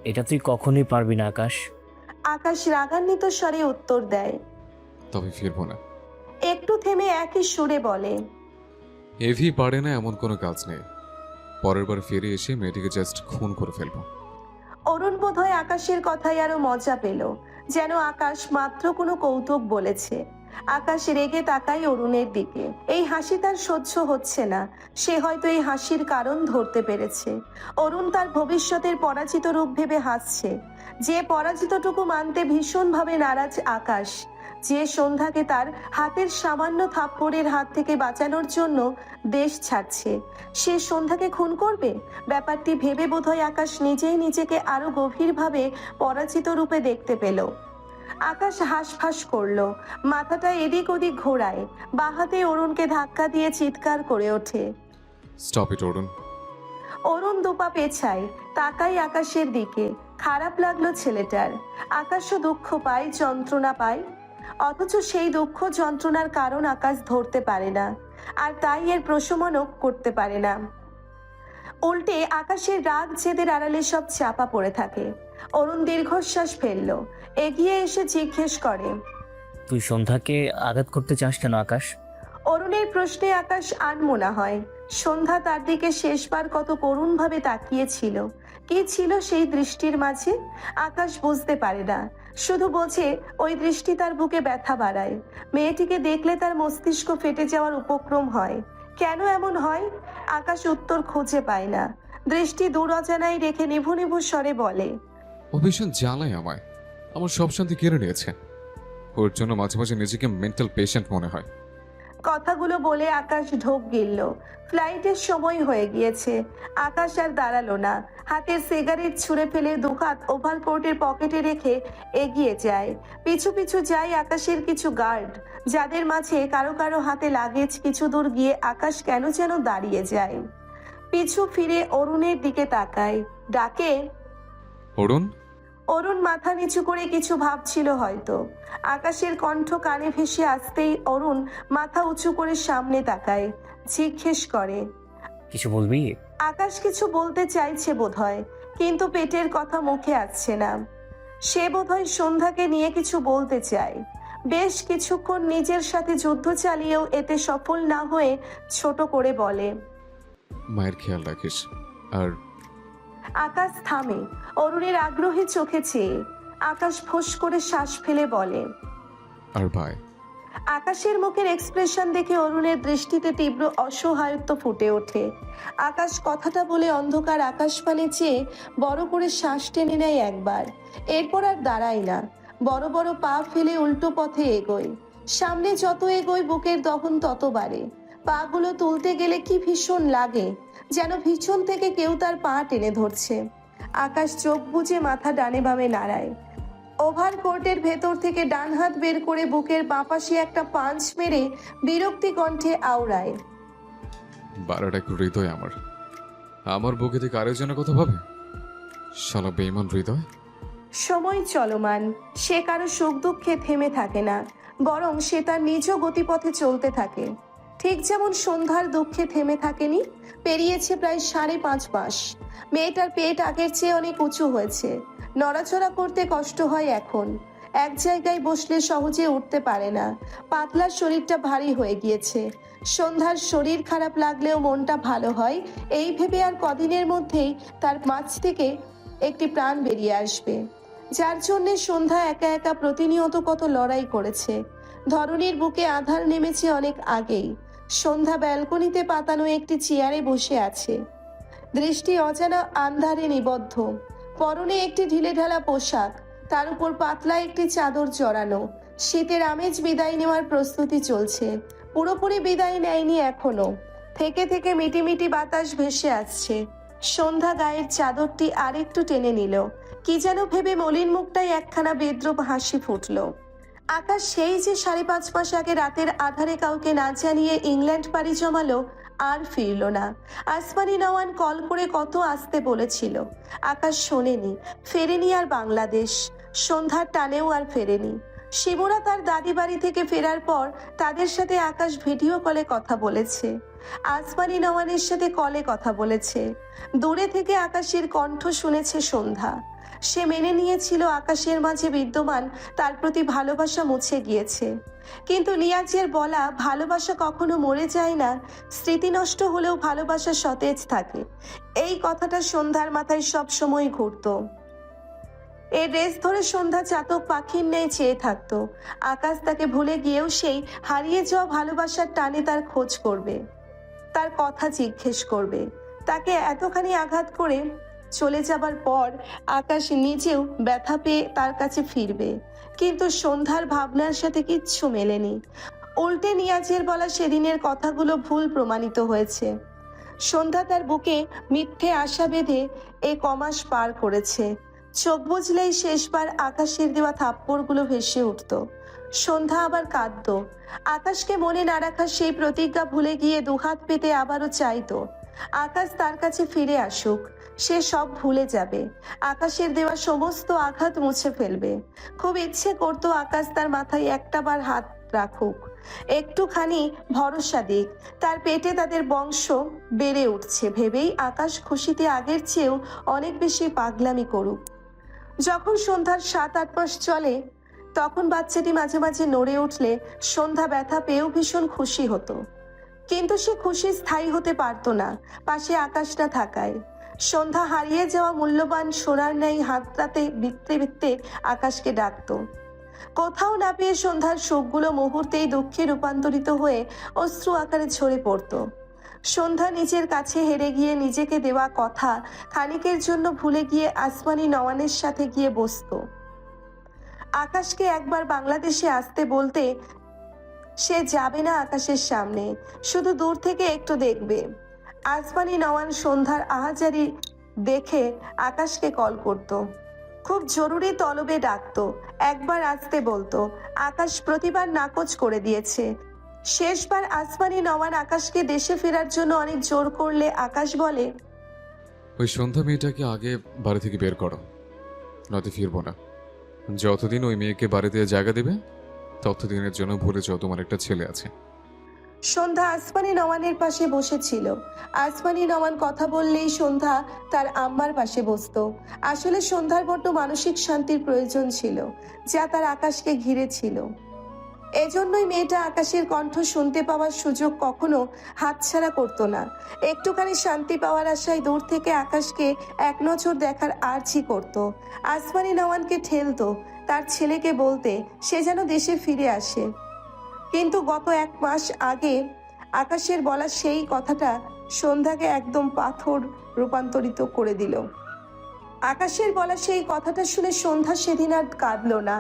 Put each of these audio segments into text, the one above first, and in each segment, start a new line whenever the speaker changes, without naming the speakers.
এটা তুই কখনোই পারবি না আকাশ।
আকাশ রাগান্বিত স্বরে উত্তর দেয়।
তবে ফিরবো না।
একটু থেমে একই সুরে বলে,
এভি পারে না এমন কোনো কাজ নেই। পরের বার ফিরে এসে মেয়েটিকে জাস্ট খুন করে ফেলবো।
অরুণ বোধহয় আকাশের কথাই আরো মজা পেল, যেন আকাশ মাত্র কোনো কৌতুক বলেছে। আকাশ রেগে তাকায় অরুণের দিকে। এই হাসি তার সহ্য হচ্ছে না। সে হয়তো এই হাসির কারণ ধরতে পেরেছে। অরুণ তার ভবিষ্যতের পরাজিত রূপ ভেবে হাসছে। যে পরাজিতটুকু মানতে ভীষণভাবে নারাজ আকাশ, যে সন্ধ্যাকে তার হাতের সামান্য থাপ্পড়ের হাত থেকে বাঁচানোর জন্য দেশ ছাড়ছে, সে সন্ধ্যাকে খুন করবে। ব্যাপারটি ভেবে বোধহয় আকাশ নিজেই নিজেকে আরো গভীরভাবে পরাজিত রূপে দেখতে পেল। আকাশ হাঁসফাঁস করলো, মাথাটা এদিক ওদিক ঘোরায়, বাহাতে অরুণকে ধাক্কা দিয়ে চিৎকার করে ওঠে।
স্টপ ইট অরুণ।
অরুণ দুপা পেছায়, তাকাই আকাশের দিকে। খারাপ লাগলো ছেলেটার। আকাশও দুঃখ পায়, যন্ত্রণা পায়, অথচ সেই দুঃখ যন্ত্রণার কারণ আকাশ ধরতে পারে না, আর তাই এর প্রশমনও করতে পারে না। উল্টে আকাশের রাগ জেদের আড়ালে সব চাপা পড়ে থাকে। অরুণ দীর্ঘশ্বাস ফেললো, এগিয়ে এসে জিজ্ঞেস করে,
তুই সন্ধ্যাকে আঘাত করতে চাস কেন আকাশ?
অরুণের প্রশ্নে আকাশ আনমনা হয়। সন্ধ্যা তার দিকে শেষবার কত করুণভাবে তাকিয়েছিল। কি ছিল সেই দৃষ্টির মাঝে? আকাশ বুঝতে পারে না, শুধু বোঝে ওই দৃষ্টি তার বুকে ব্যথা বাড়ায়। মেয়েটিকে দেখলে তার মস্তিষ্ক ফেটে যাওয়ার উপক্রম হয়। কেন এমন হয়? আকাশ উত্তর খুঁজে পায় না। দৃষ্টি দূর অজানায় রেখে নিভু নিভু স্বরে বলে,
ও ভীষণ জ্বালায় আমায়। আমার সব শান্তি কেড়ে নিয়েছে। ওর জন্য মাঝে মাঝে নিজেকে মেন্টাল পেশেন্ট মনে হয়।
কথাগুলো বলে আকাশ ঢোক গিলল। ফ্লাইটের সময় হয়ে গিয়েছে। আকাশ আর দাঁড়ালো না, হাতের সিগারেট ছুঁড়ে ফেলে দুহাত ওভারকোটের পকেটে রেখে এগিয়ে যায়। পিছু পিছু যায় আকাশের কিছু গার্ড, যাদের মাঝে কারো কারো হাতে লাগেজ। কিছু দূর গিয়ে আকাশ কেন যেন দাঁড়িয়ে যায়। পিছু ফিরে অরুণের দিকে তাকায়, ডাকে,
অরুণ।
অরুণ মাথা নিচু করে কিছু ভাবছিল হয়তো। আকাশের কণ্ঠ কানে ভেসে আসতেই অরুণ মাথা উঁচু করে সামনে তাকায়, জিজ্ঞেস করে,
কিছু বলবি?
আকাশ কিছু বলতে চাইছে বোধহয়, কিন্তু পেটের কথা মুখে আসছে না। সে বোধহয় সন্ধ্যাকে নিয়ে কিছু বলতে চায়। বেশ কিছুক্ষণ নিজের সাথে যুদ্ধ চালিয়েও এতে সফল না হয়ে ছোট করে বলে,
মায়ের খেয়াল রাখিস। আর
আকাশ থামে, অরুণের আগ্রহী চোখে চেয়ে। আকাশ ফোঁস করে শ্বাস ফেলে বলে,
আর ভাই।
আকাশের মুখের এক্সপ্রেশন দেখে অরুণের দৃষ্টিতে তীব্র অসহায়ত্ব ফুটে ওঠে। আকাশ কথাটা বলে অন্ধকার আকাশপানে চেয়ে বড় করে শ্বাস টেনে নেয় একবার, এরপর আর দাঁড়ায় না। বড় বড় পা ফেলে উল্টো পথে এগোয়। সামনে যত এগোয় বুকের দহন তত বাড়ে। পাগুলো তুলতে গেলে কি ভীষণ লাগে, যেন পিছন থেকে কেউ তার পা টেনে ধরছে। আকাশ চোখ বুজে মাথা ডানে বামে নাড়ায়। ওভারকোটের ভেতর থেকে ডান হাত বের করে বুকের বাঁপাশে একটা পাঞ্চ মেরে বিরক্তি কণ্ঠে আওড়ায়,
বারাটা একটু হৃদয় আমার। আমার বুকে থেকে আরেকজনের কথা ভাবে। শালা বেঈমান হৃদয়।
সময় চলমান, সে কারো সুখ দুঃখে থেমে থাকে না, বরং সে তার নিজ গতিপথে চলতে থাকে। ঠিক যেমন সন্ধ্যার দুঃখে থেমে থাকেনি। পেরিয়েছে প্রায় 5.5 মাস। মেয়েটার পেট আগের চেয়ে অনেক উঁচু হয়েছে। নড়াচড়া করতে কষ্ট হয় এখন। এক জায়গায় বসলে সহজে উঠতে পারে না। পাতলা শরীরটা ভারী হয়ে গিয়েছে। সন্ধ্যার শরীর খারাপ লাগলেও মনটা ভালো হয়, এই ভেবে আর কদিনের মধ্যেই তার মাঝ থেকে একটি প্রাণ বেরিয়ে আসবে, যার জন্যে সন্ধ্যা একা একা প্রতিনিয়ত কত লড়াই করেছে। ধরনীর বুকে আধার নেমেছে অনেক আগেই। সন্ধ্যা ব্যালকনিতে পাতানো একটি চেয়ারে বসে আছে, দৃষ্টি অজানা আন্ধারে নিবদ্ধ। পরনে একটি ঢিলেঢালা পোশাক, তার উপর পাতলা একটি চাদর জড়ানো। শীতের আমেজ বিদায় নেওয়ার প্রস্তুতি চলছে, পুরোপুরি বিদায় নেয়নি এখনো। থেকে থেকে মিটিমিটি বাতাস ভেসে আসছে। সন্ধ্যা গায়ের চাদরটি আরেকটু টেনে নিল। কি যেন ভেবে মলিন মুখটায় একখানা বেদ্রুপ হাসি ফুটল। আকাশ সেই যে 5.5 মাস আগে রাতের আধারে কাউকে না জানিয়ে ইংল্যান্ড পাড়ি জমালো, আর ফিরল না। আসমানি নওয়ান কল করে কত আসতে বলেছিল, আকাশ শোনেনি। ফেরেনি আর বাংলাদেশ, সন্ধ্যার টানেও আর ফেরেনি। শিমুরা তার দাদি বাড়ি থেকে ফেরার পর তাদের সাথে আকাশ ভিডিও কলে কথা বলেছে। আসমানি নওয়ানের সাথে কলে কথা বলেছে। দূরে থেকে আকাশের কণ্ঠ শুনেছে সন্ধ্যা। সে মেনে নিয়েছিল আকাশের মাঝে বিদ্যমান তার প্রতি ভালোবাসা মুছে গিয়েছে। কিন্তু নিয়াজের বলা ভালোবাসা কখনো মরে যায় না, স্মৃতি নষ্ট হলেও ভালোবাসা সতেজ থাকে, এই কথাটা সন্ধ্যার মাথায় সব সময় ঘুরতো। এই রেস ধরে সন্ধ্যা চাতক পাখির ন্যায় চেয়ে থাকতো। আকাশ তাকে ভুলে গিয়েও সেই হারিয়ে যাওয়া ভালোবাসার টানে তার খোঁজ করবে, তার কথা জিজ্ঞেস করবে। তাকে এতখানি আঘাত করে চলে যাবার পর আকাশ নিজেও ব্যথা পেয়ে তার কাছে ফিরবে, কিন্তু সন্ধ্যার ভাবনার সাথে কিচ্ছু মেলেনি। উল্টে নিয়াজের বলা সেদিনের কথাগুলো ভুল প্রমাণিত হয়েছে। সন্ধ্যা তার বুকে মিথ্যে আশা বেঁধে এ কমাস পার করেছে। চোখ বুঝলেই শেষবার আকাশের দেওয়া থাপ্পড়গুলো ভেসে উঠত। সন্ধ্যা আবার কাঁদত। আকাশকে মনে না রাখার সেই প্রতিজ্ঞা ভুলে গিয়ে দুহাত পেতে আবারও চাইতো আকাশ তার কাছে ফিরে আসুক। সে সব ভুলে যাবে, আকাশের দেওয়া সমস্ত আঘাত মুছে ফেলবে। খুব ইচ্ছে করতো আকাশ তার মাথায় একটাবার হাত রাখুক, একটুখানি ভরসা দিক। তার পেটে তাদের বংশ বেড়ে উঠছে ভেবেই আকাশ খুশিতে আগের চেয়েও অনেক বেশি পাগলামি করুক। যখন সন্ধ্যার 7-8 মাস চলে, তখন বাচ্চাটি মাঝে মাঝে নড়ে উঠলে সন্ধ্যা ব্যথা পেয়েও ভীষণ খুশি হতো। কিন্তু সে খুশি স্থায়ী হতে পারতো না পাশে আকাশ না থাকায়। সন্ধ্যা হারিয়ে যাওয়া মূল্যবান সোনার ন্যায় হাতটাতে বিত্তে বিত্তে আকাশকে ডাকতো। কোথাও না পেয়ে সন্ধ্যার সুখগুলো মুহূর্তেই দুঃখে রূপান্তরিত হয়ে অশ্রু আকারে ঝরে পড়তো। সন্ধ্যা নিজের কাছে হেরে গিয়ে নিজেকে দেওয়া কথা খানিকের জন্য ভুলে গিয়ে আসমানি নওয়ানের সাথে গিয়ে বসতো। আকাশকে একবার বাংলাদেশে আসতে বলতে সে যাবে না আকাশের সামনে, শুধু দূর থেকে একটু দেখবে। আসমানি নওয়ান সন্ধ্যার আহাজারি দেখে আকাশকে কল করত, খুব জরুরি তলবে ডাকতো, একবার আসতে বলতো। আকাশ প্রতিবার নাকচ করে দিয়েছে। শেষবার আসমানি নওয়ান আকাশকে দেশে ফেরার জন্য অনেক জোর করলে আকাশ বলে,
ওই সন্ধ্যা মেয়েটাকে আগে বাড়ি থেকে বের করো, নয়তো ফিরবো না। যতদিন ওই মেয়েকে বাড়িতে জায়গা দেবে ততদিনের জন্য ভুলে যাও তোমার একটা ছেলে আছে।
সন্ধ্যা আসমানি নওয়ানের পাশে বসেছিল। আসমানি নওয়ান কথা বললেই সন্ধ্যা তার আম্মার পাশে বসতো। আসলে সন্ধ্যার বড্ড মানসিক শান্তির প্রয়োজন ছিল, যা তার আকাশকে ঘিরে ছিল। এজন্যই মেয়েটা আকাশের কণ্ঠ শুনতে পাওয়ার সুযোগ কখনো হাতছাড়া করতো না। একটুখানি শান্তি পাওয়ার আশায় দূর থেকে আকাশকে এক নজর দেখার আর্জি করত। আসমানি নওয়ানকে ঠেলতো তার ছেলেকে বলতে সে যেন দেশে ফিরে আসে। কিন্তু গত 1 মাস আগে আকাশের বলা সেই কথাটা সন্ধ্যাকে একদম পাথর রূপান্তরিত করে দিল। আকাশের বলা সেই কথাটা শুনে সন্ধ্যা সেদিন আর কাঁদল না,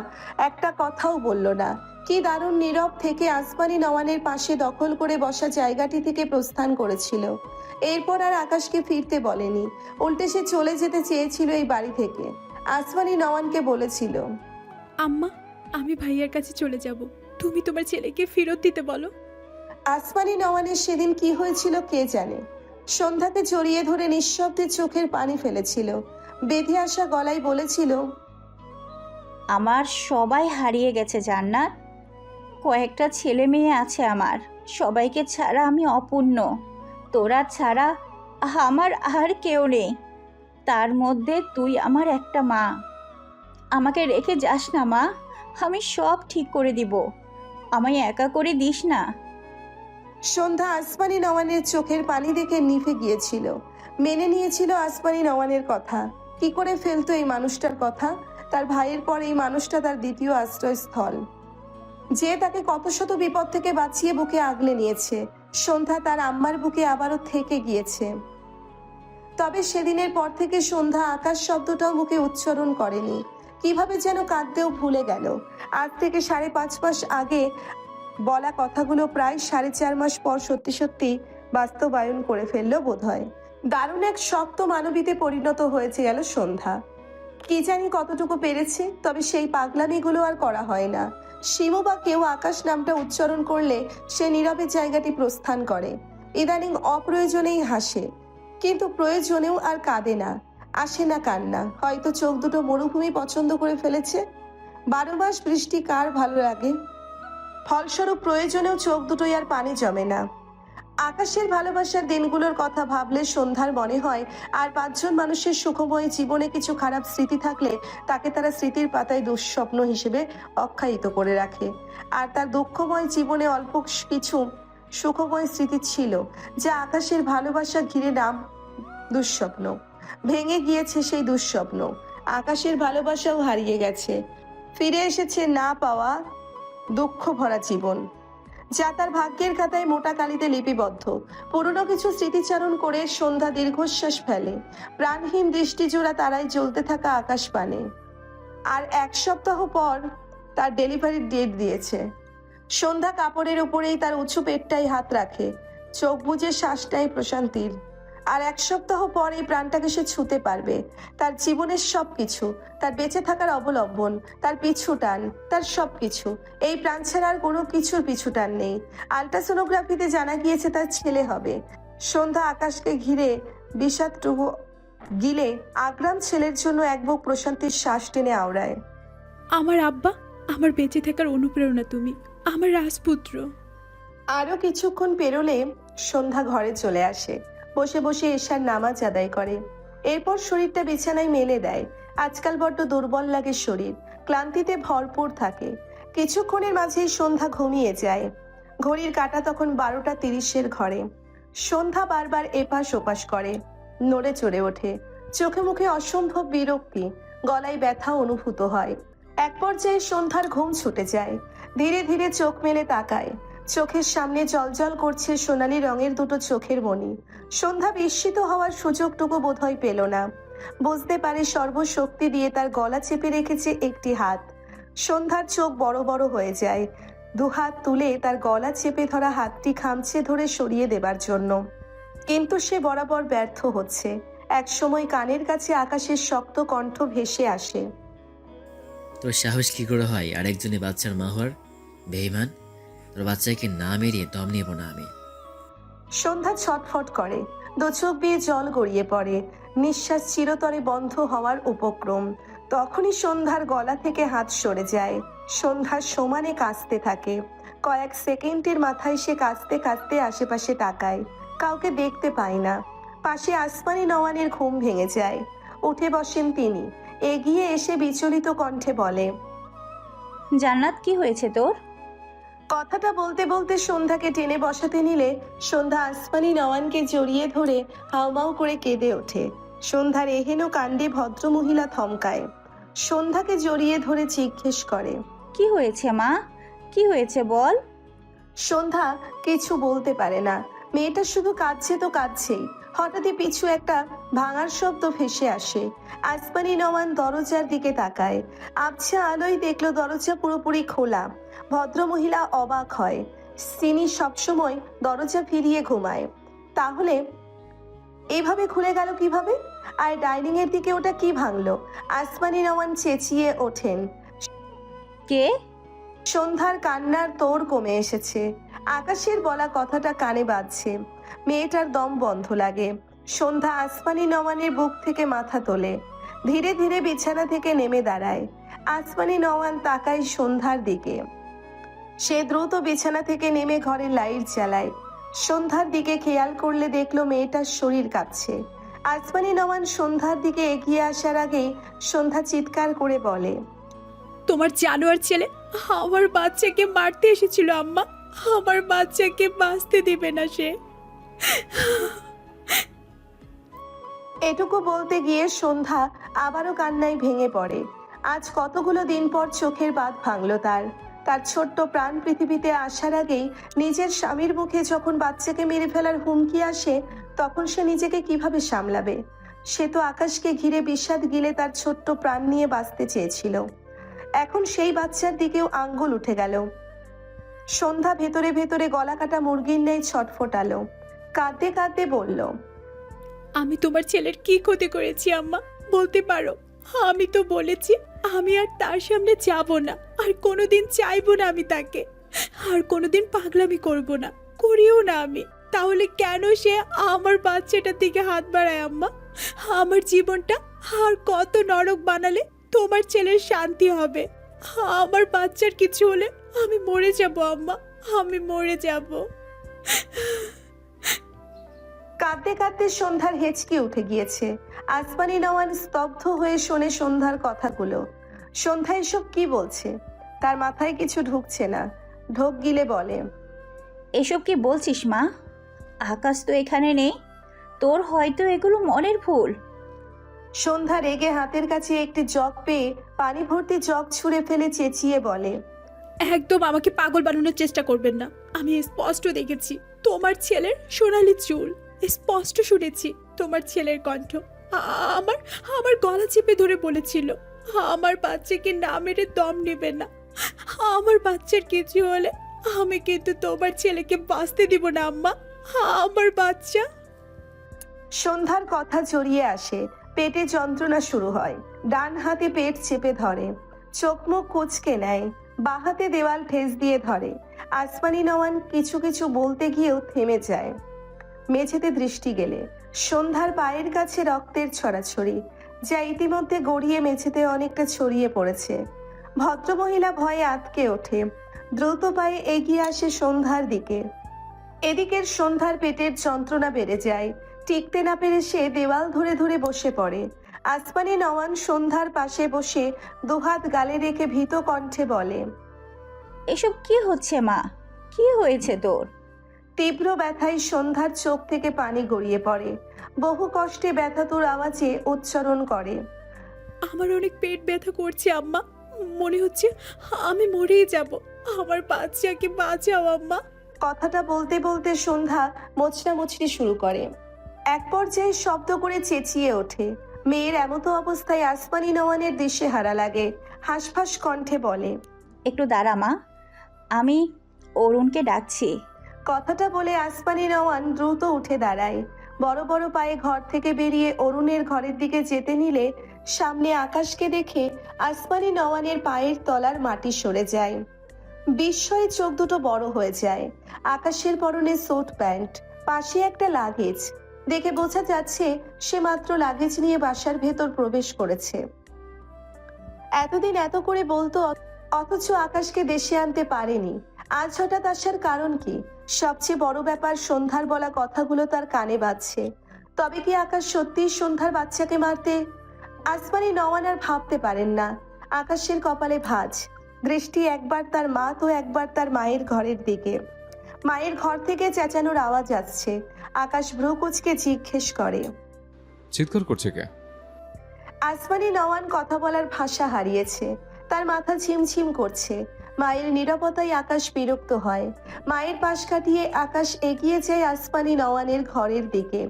একটা কথাও বলল না। কি দারুণ নীরব থেকে আসমানি নওয়ানের পাশে দখল করে বসা জায়গাটি থেকে প্রস্থান করেছিল। এরপর আর আকাশকে ফিরতে বলেনি, উল্টে সে চলে যেতে চেয়েছিল এই বাড়ি থেকে। আসমানি নওয়ানকে বলেছিল,
আম্মা, আমি ভাইয়ার কাছে চলে যাব, তুমি তোমার ছেলেকে ফেরত দিতে বলো।
আসমানি নওয়ানের সেদিন কি হয়েছিল কে জানে। সন্ধ্যাকে জড়িয়ে ধরে নিঃশব্দে চোখের পানি ফেলেছিল, বেঁধে আসা গলায় বলেছিল,
আমার সবাই হারিয়ে গেছে জান্নাত। কয়েকটা ছেলে মেয়ে আছে আমার, সবাইকে ছাড়া আমি অপূর্ণ। তোরা ছাড়া আমার আর কেউ নেই, তার মধ্যে তুই আমার একটা মা। আমাকে রেখে যাস না মা, আমি সব ঠিক করে দিব, আমায় একা করে দিস না।
সন্ধ্যা আসমানি নওয়ানের চোখের পানি দেখে নিভে গিয়েছিল। মেনে নিয়েছিল আসমানি নওয়ানের কথা। কি করে ফেলতো এই মানুষটার কথা? তার ভাইয়ের পর এই মানুষটা তার দ্বিতীয় আশ্রয়স্থল, যে তাকে কত শত বিপদ থেকে বাঁচিয়ে বুকে আগলে নিয়েছে। সন্ধ্যা তার আম্মার বুকে আবারও থেকে গিয়েছে। তবে সেদিনের পর থেকে সন্ধ্যা আকাশ শব্দটাও মুখে উচ্চারণ করেনি, কিভাবে যেন কাঁদতেও ভুলে গেল। আজ থেকে 5.5 মাস আগে বলা কথাগুলো প্রায় 4.5 মাস পর সত্যি সত্যি বাস্তবায়ন করে ফেললো বোধহয়। দারুণ এক শক্ত মানবীতে পরিণত হয়েছে গেল সন্ধ্যা। কি জানি কতটুকু পেরেছে, তবে সেই পাগলামিগুলো আর করা হয় না। শিমু বা কেউ আকাশ নামটা উচ্চারণ করলে সে নীরবে জায়গাটি প্রস্থান করে। ইদানিং অপ্রয়োজনেই হাসে, কিন্তু প্রয়োজনেও আর কাঁদে না, আসে না কান্না। হয়তো চোখ দুটো মরুভূমি পছন্দ করে ফেলেছে। 12 মাস বৃষ্টি কার ভালো লাগে? ফলস্বরূপ প্রয়োজনেও চোখ দুটোই আর পানি জমে না। আকাশের ভালোবাসার দিনগুলোর কথা ভাবলে সন্ধ্যার মনে হয় আর 5জন মানুষের সুখময় জীবনে কিছু খারাপ স্মৃতি থাকলে তাকে তারা স্মৃতির পাতায় দুঃস্বপ্ন হিসেবে অখ্যায়িত করে রাখে। আর তার দুঃখময় জীবনে অল্প কিছু সুখময় স্মৃতি ছিল, যা আকাশের ভালোবাসা ঘিরে নাম দুঃস্বপ্ন। ভেঙে গিয়েছে সেই দুঃস্বপ্ন, আকাশের ভালোবাসাও হারিয়ে গেছে। ফিরে এসেছে না পাওয়া দুঃখ ভরা জীবন, যা তার ভাগ্যের খাতায় মোটা কালিতে লিপিবদ্ধ। পুরনো কিছু স্মৃতিচারণ করে সন্ধ্যা দীর্ঘশ্বাস ফেলে। প্রাণহীন দৃষ্টিজোড়া তারাই জ্বলতে থাকা আকাশ পানে। আর 1 সপ্তাহ পর তার ডেলিভারির ডেট দিয়েছে। সন্ধ্যা কাপড়ের উপরেই তার উঁচু পেটটাই হাত রাখে, চোখ বুজে শ্বাস নেয় প্রশান্তির। আর 1 সপ্তাহ পর এই প্রাণটাকে সে ছুঁতে পারবে। তার জীবনের সবকিছু, তার বেঁচে থাকার অবলম্বন, তার পিছু টান, তার সবকিছু। এই প্রাণ ছাড়া আর কোনো কিছুর পিছু টান নেই। আলট্রাসোনোগ্রাফিতে জানা গিয়েছে তার ছেলে হবে। সন্ধ্যা আকাশকে ঘিরে বিষাদটুকু গিলে আগ্রাম ছেলের জন্য এক বুক প্রশান্তির শ্বাস টেনে আওড়ায়।
আমার আব্বা, আমার বেঁচে থাকার অনুপ্রেরণা তুমি, আমার রাজপুত্র।
আরো কিছুক্ষণ পেরোলে সন্ধ্যা ঘরে চলে আসে। বসে বসে এশার নামাজ আদায় করে। এরপর শরীরটা বিছানায় মেলে দেয়। আজকাল বড্ড দুর্বল লাগে শরীর, ক্লান্তিতে ভরপুর থাকে। কিছুক্ষণের মাঝেই সন্ধ্যা ঘুমিয়ে যায়। ঘড়ির কাঁটা তখন 12টা 30-এর ঘরে। সন্ধ্যা বারবার এপাশ ওপাশ করে, নড়ে চড়ে ওঠে। চোখে মুখে অসম্ভব বিরক্তি, গলায় ব্যথা অনুভূত হয়। এক পর্যায়ে সন্ধ্যার ঘুম ছুটে যায়। ধীরে ধীরে চোখ মেলে তাকায়। চোখের সামনে জলজল করছে সোনালি রঙের দুটো চোখের মণি। সন্ধ্যা বিস্মিত হওয়ার সুযোগটুকু বোধহয় পেল না। বুঝতে পারে সর্বশক্তি দিয়ে তার গলা চেপে রেখেছে একটি হাত। সন্ধ্যার চোখ বড় বড় হয়ে যায়। 2 হাত তুলে তার গলা চেপে ধরা হাতটি খামচে ধরে সরিয়ে দেবার জন্য, কিন্তু সে বরাবর ব্যর্থ হচ্ছে। একসময় কানের কাছে আকাশের শক্ত কণ্ঠ ভেসে আসে।
তোর সাহস কি করে হয় আরেকজনের বাচ্চার মা হওয়ার? বেঈমান, তোর বাচ্চাকে না মেরিয়ে দম নেব না আমি।
সন্ধ্যা ছটফট করে, 2 চোখ বেয়ে জল গড়িয়ে পড়ে। নিঃশ্বাস চিরতরে বন্ধ হওয়ার উপক্রম। তখনই সন্ধ্যার গলা থেকে হাত সরে যায়। সন্ধ্যা সমানে কাঁদতে থাকে। কয়েক সেকেন্ডের মাথায় সে কাঁদতে কাঁদতে আশেপাশে তাকায়। কাউকে দেখতে পায় না। পাশে আসমানি নওয়ানের ঘুম ভেঙে যায়। উঠে বসেন তিনি। এগিয়ে এসে বিচলিত কণ্ঠে বলে,
জান্নাত, কি হয়েছে তোর?
কথাটা বলতে বলতে সন্ধ্যাকে টেনে বসাতে নিলে সন্ধ্যা আসমানি নওয়ানকে জড়িয়ে ধরে হাউমাউ করে কেঁদে ওঠে। সন্ধ্যার এহেন কাণ্ডে ভদ্রমহিলা থমকায়। সন্ধ্যাকে জড়িয়ে ধরে জিজ্ঞেস করে,
কি হয়েছে মা? কি হয়েছে বল।
সন্ধ্যা কিছু বলতে পারে না। মেয়েটা শুধু কাঁদছে তো কাঁদছেই। হঠাৎই পিছু একটা ভাঙার শব্দ ভেসে আসে। আসমানি নওয়ান দরজার দিকে তাকায়। আবছা আলোয় দেখলো দরজা পুরোপুরি খোলা। ভদ্রমহিলা অবাক হয়। তিনি সবসময় দরজা ফিরিয়ে ঘুমায়, তাহলে এইভাবে খুলে গেল কিভাবে? আর ডাইনিং এর দিকে ওটা কি ভাঙলো? আসমানি নওয়ান চেঁচিয়ে ওঠেন।
কে?
সন্ধ্যার কান্নার তোড় কমে এসেছে। আকাশের বলা কথাটা কানে বাজছে। মেয়েটার দম বন্ধ লাগে। সন্ধ্যা আসমানি নওয়ানের বুক থেকে মাথা তোলে। ধীরে ধীরে বিছানা থেকে নেমে দাঁড়ায়। আসমানি নওয়ান তাকায় সন্ধ্যার দিকে। সে দ্রুত বিছানা থেকে নেমে ঘরের লাইট জ্বালায়। সন্ধ্যার দিকে খেয়াল করলে দেখলো মেয়েটার শরীর কাঁপছে। আসমানি নওয়ান সন্ধ্যার দিকে এগিয়ে আসার আগেই সন্ধ্যা চিৎকার করে বলে,
তোমার জানোয়ার ছেলে আমার বাচ্চাকে মারতে এসেছিল আম্মা। আমার বাচ্চাকে বাঁচতে দিবে না সে।
এটুকু বলতে গিয়ে সন্ধ্যা আবারও কান্নায় ভেঙে পড়ে। আজ কতগুলো দিন পর চোখের বাঁধ ভাঙল তার। তার ছোট্ট প্রাণ পৃথিবীতে আসার আগেই নিজের স্বামীর মুখে যখন বাচ্চাকে মেরে ফেলার হুমকি আসে, তখন সে নিজেকে কিভাবে সামলাবে? সে তো আকাশকে ঘিরে বিষাদ গিলে তার ছোট্ট প্রাণ নিয়ে বাঁচতে চেয়েছিল। এখন সেই বাচ্চার দিকেও আঙ্গুল উঠে গেল। সন্ধ্যা ভেতরে ভেতরে গলা কাটা মুরগির ন্যায় ছটফটালো। কাঁদতে কাঁদতে বলল,
আমি তোমার ছেলের কি ক্ষতি করেছি আম্মা, বলতে পারো? আমি তো বলেছি আমি আর তার সামনে যাব না, আর কোনোদিন চাইবো না আমি তাকে, আর কোনোদিন পাগলামি করব না, করিও না আমি। তাহলে কেন সে আমার বাচ্চাটার দিকে হাত বাড়ায় আম্মা? আমার জীবনটা আর কত নরক বানালে তোমার ছেলের শান্তি হবে? আমার বাচ্চার কিছু হলে আমি মরে যাব আম্মা, আমি মরে যাব।
কাঁদতে কাঁদতে সন্ধ্যার হেঁচকি উঠে গিয়েছে। আসমানি নওয়ান স্তব্ধ হয়ে শোনে সন্ধ্যার কথাগুলো। সন্ধ্যা এসব কি বলছে? তার মাথায় কিছু ঢুকছে না। ঢোক গিলে বলে,
এসব কি বলছিস মা? আকাশ তো এখানে নেই, তোর হয়তো এগুলো মনের ভুল।
সন্ধ্যা রেগে হাতের কাছে একটি জগ পেয়ে পানি ভর্তি জগ ছুঁড়ে ফেলে চেঁচিয়ে বলে,
একদম আমাকে পাগল বানানোর চেষ্টা করবেন না। আমি স্পষ্ট দেখেছি তোমার ছেলের সোনালি চুল, স্পষ্ট শুনেছি তোমার ছেলের কণ্ঠ। আমার আমার গলা চেপে ধরে বলেছিল আমার বাচ্চাকে না মেরে দম নেবে না। আমার বাচ্চার কিছু হলে আমি কিন্তু তোমার ছেলেকে বাঁচতে দিব না আম্মা। আমার বাচ্চা।
সন্ধ্যার কথা জড়িয়ে আসে। পেটে যন্ত্রণা শুরু হয়। ডান হাতে পেট চেপে ধরে, চোখ মুখ কুঁচকে নেয়, বাঁ হাতে দেওয়াল ঠেস দিয়ে ধরে। আসমানি নওয়ান কিছু কিছু বলতে গিয়েও থেমে যায়। মেঝেতে দৃষ্টি গেলে সন্ধ্যার পায়ের কাছে রক্তের ছড়াছড়ি, যা ইতিমধ্যে গড়িয়ে মেঝেতে অনেকটা ছড়িয়ে পড়েছে। ভদ্রমহিলা ভয়ে আঁতকে ওঠে, দ্রুত পায়ে এগিয়ে আসে সন্ধ্যার দিকে। এদিকের সন্ধ্যার পেটের যন্ত্রণা বেড়ে যায়। টিকতে না পেরে সে দেওয়াল ধরে ধরে বসে পড়ে। আসমানি নওয়ান সন্ধ্যার পাশে বসে দুহাত গালে রেখে ভীত কণ্ঠে বলে,
এসব কি হচ্ছে মা? কি হয়েছে তোর?
তীব্র ব্যথায় সন্ধ্যার চোখ থেকে পানি গড়িয়ে পড়ে। বহু কষ্টে ব্যথাতুর আওয়াজে উচ্চারণ করে,
আমার অনেক পেট ব্যথা করছে আম্মা। মনে হচ্ছে আমি মরেই যাব। আমার বাচ্চাকে বাঁচাও আম্মা।
কথাটা বলতে বলতে সন্ধ্যা মোচড়ামুচড়ি শুরু করে। এক পর্যায়ে শব্দ করে চেঁচিয়ে ওঠে। মেয়ের এমতো অবস্থায় আসমানি নওয়ানের দিশেহারা লাগে। হাঁসফাঁস কণ্ঠে বলে,
একটু দাঁড়া মা, আমি অরুণকে ডাকছি।
কথাটা বলে আসমানি নওয়ান দ্রুত উঠে দাঁড়ায়। বড় বড় পায়ে ঘর থেকে বেরিয়ে অরুণের ঘরের দিকে যেতে নিলে সামনে আকাশকে দেখে আসমানি নওয়ানের পায়ের তলার মাটি সরে যায়। বিস্ময়ে চোখ দুটো বড় হয়ে যায়। আকাশের পরনে স্যুট প্যান্ট, পাশে একটা লাগেজ। দেখে বোঝা যাচ্ছে সে মাত্র লাগেজ নিয়ে বাসার ভেতর প্রবেশ করেছে। এতদিন এত করে বলতো, অথচ আকাশকে দেশে আনতে পারেনি। আজ হঠাৎ আসার কারণ কি? সবচেয়ে বড় ব্যাপার, সন্ধ্যার বলা কথাগুলো তার কানে বাজছে। তবে কি আকাশ সত্যিই সন্ধ্যার বাচ্চাকে মারতে? আসমানি নওয়ান আর ভাবতে পারেন না। আকাশের কপালে ভাঁজ। দৃষ্টি একবার তার মা তো একবার তার মায়ের ঘরের দিকে। মায়ের ঘর থেকে চেঁচানোর আওয়াজ আসছে। আকাশ ভ্রু কুঁচকে জিজ্ঞেস করে,
চিৎকার করছে কে?
আসমানি নওয়ান কথা বলার ভাষা হারিয়েছে। তার মাথা ঝিমঝিম করছে। মায়ের নীরবতায় আকাশ বিরক্ত হয়। মায়ের পাশ কাটিয়ে আকাশ এগিয়ে যায় আসমানি নওয়ানের ঘরের দিকে।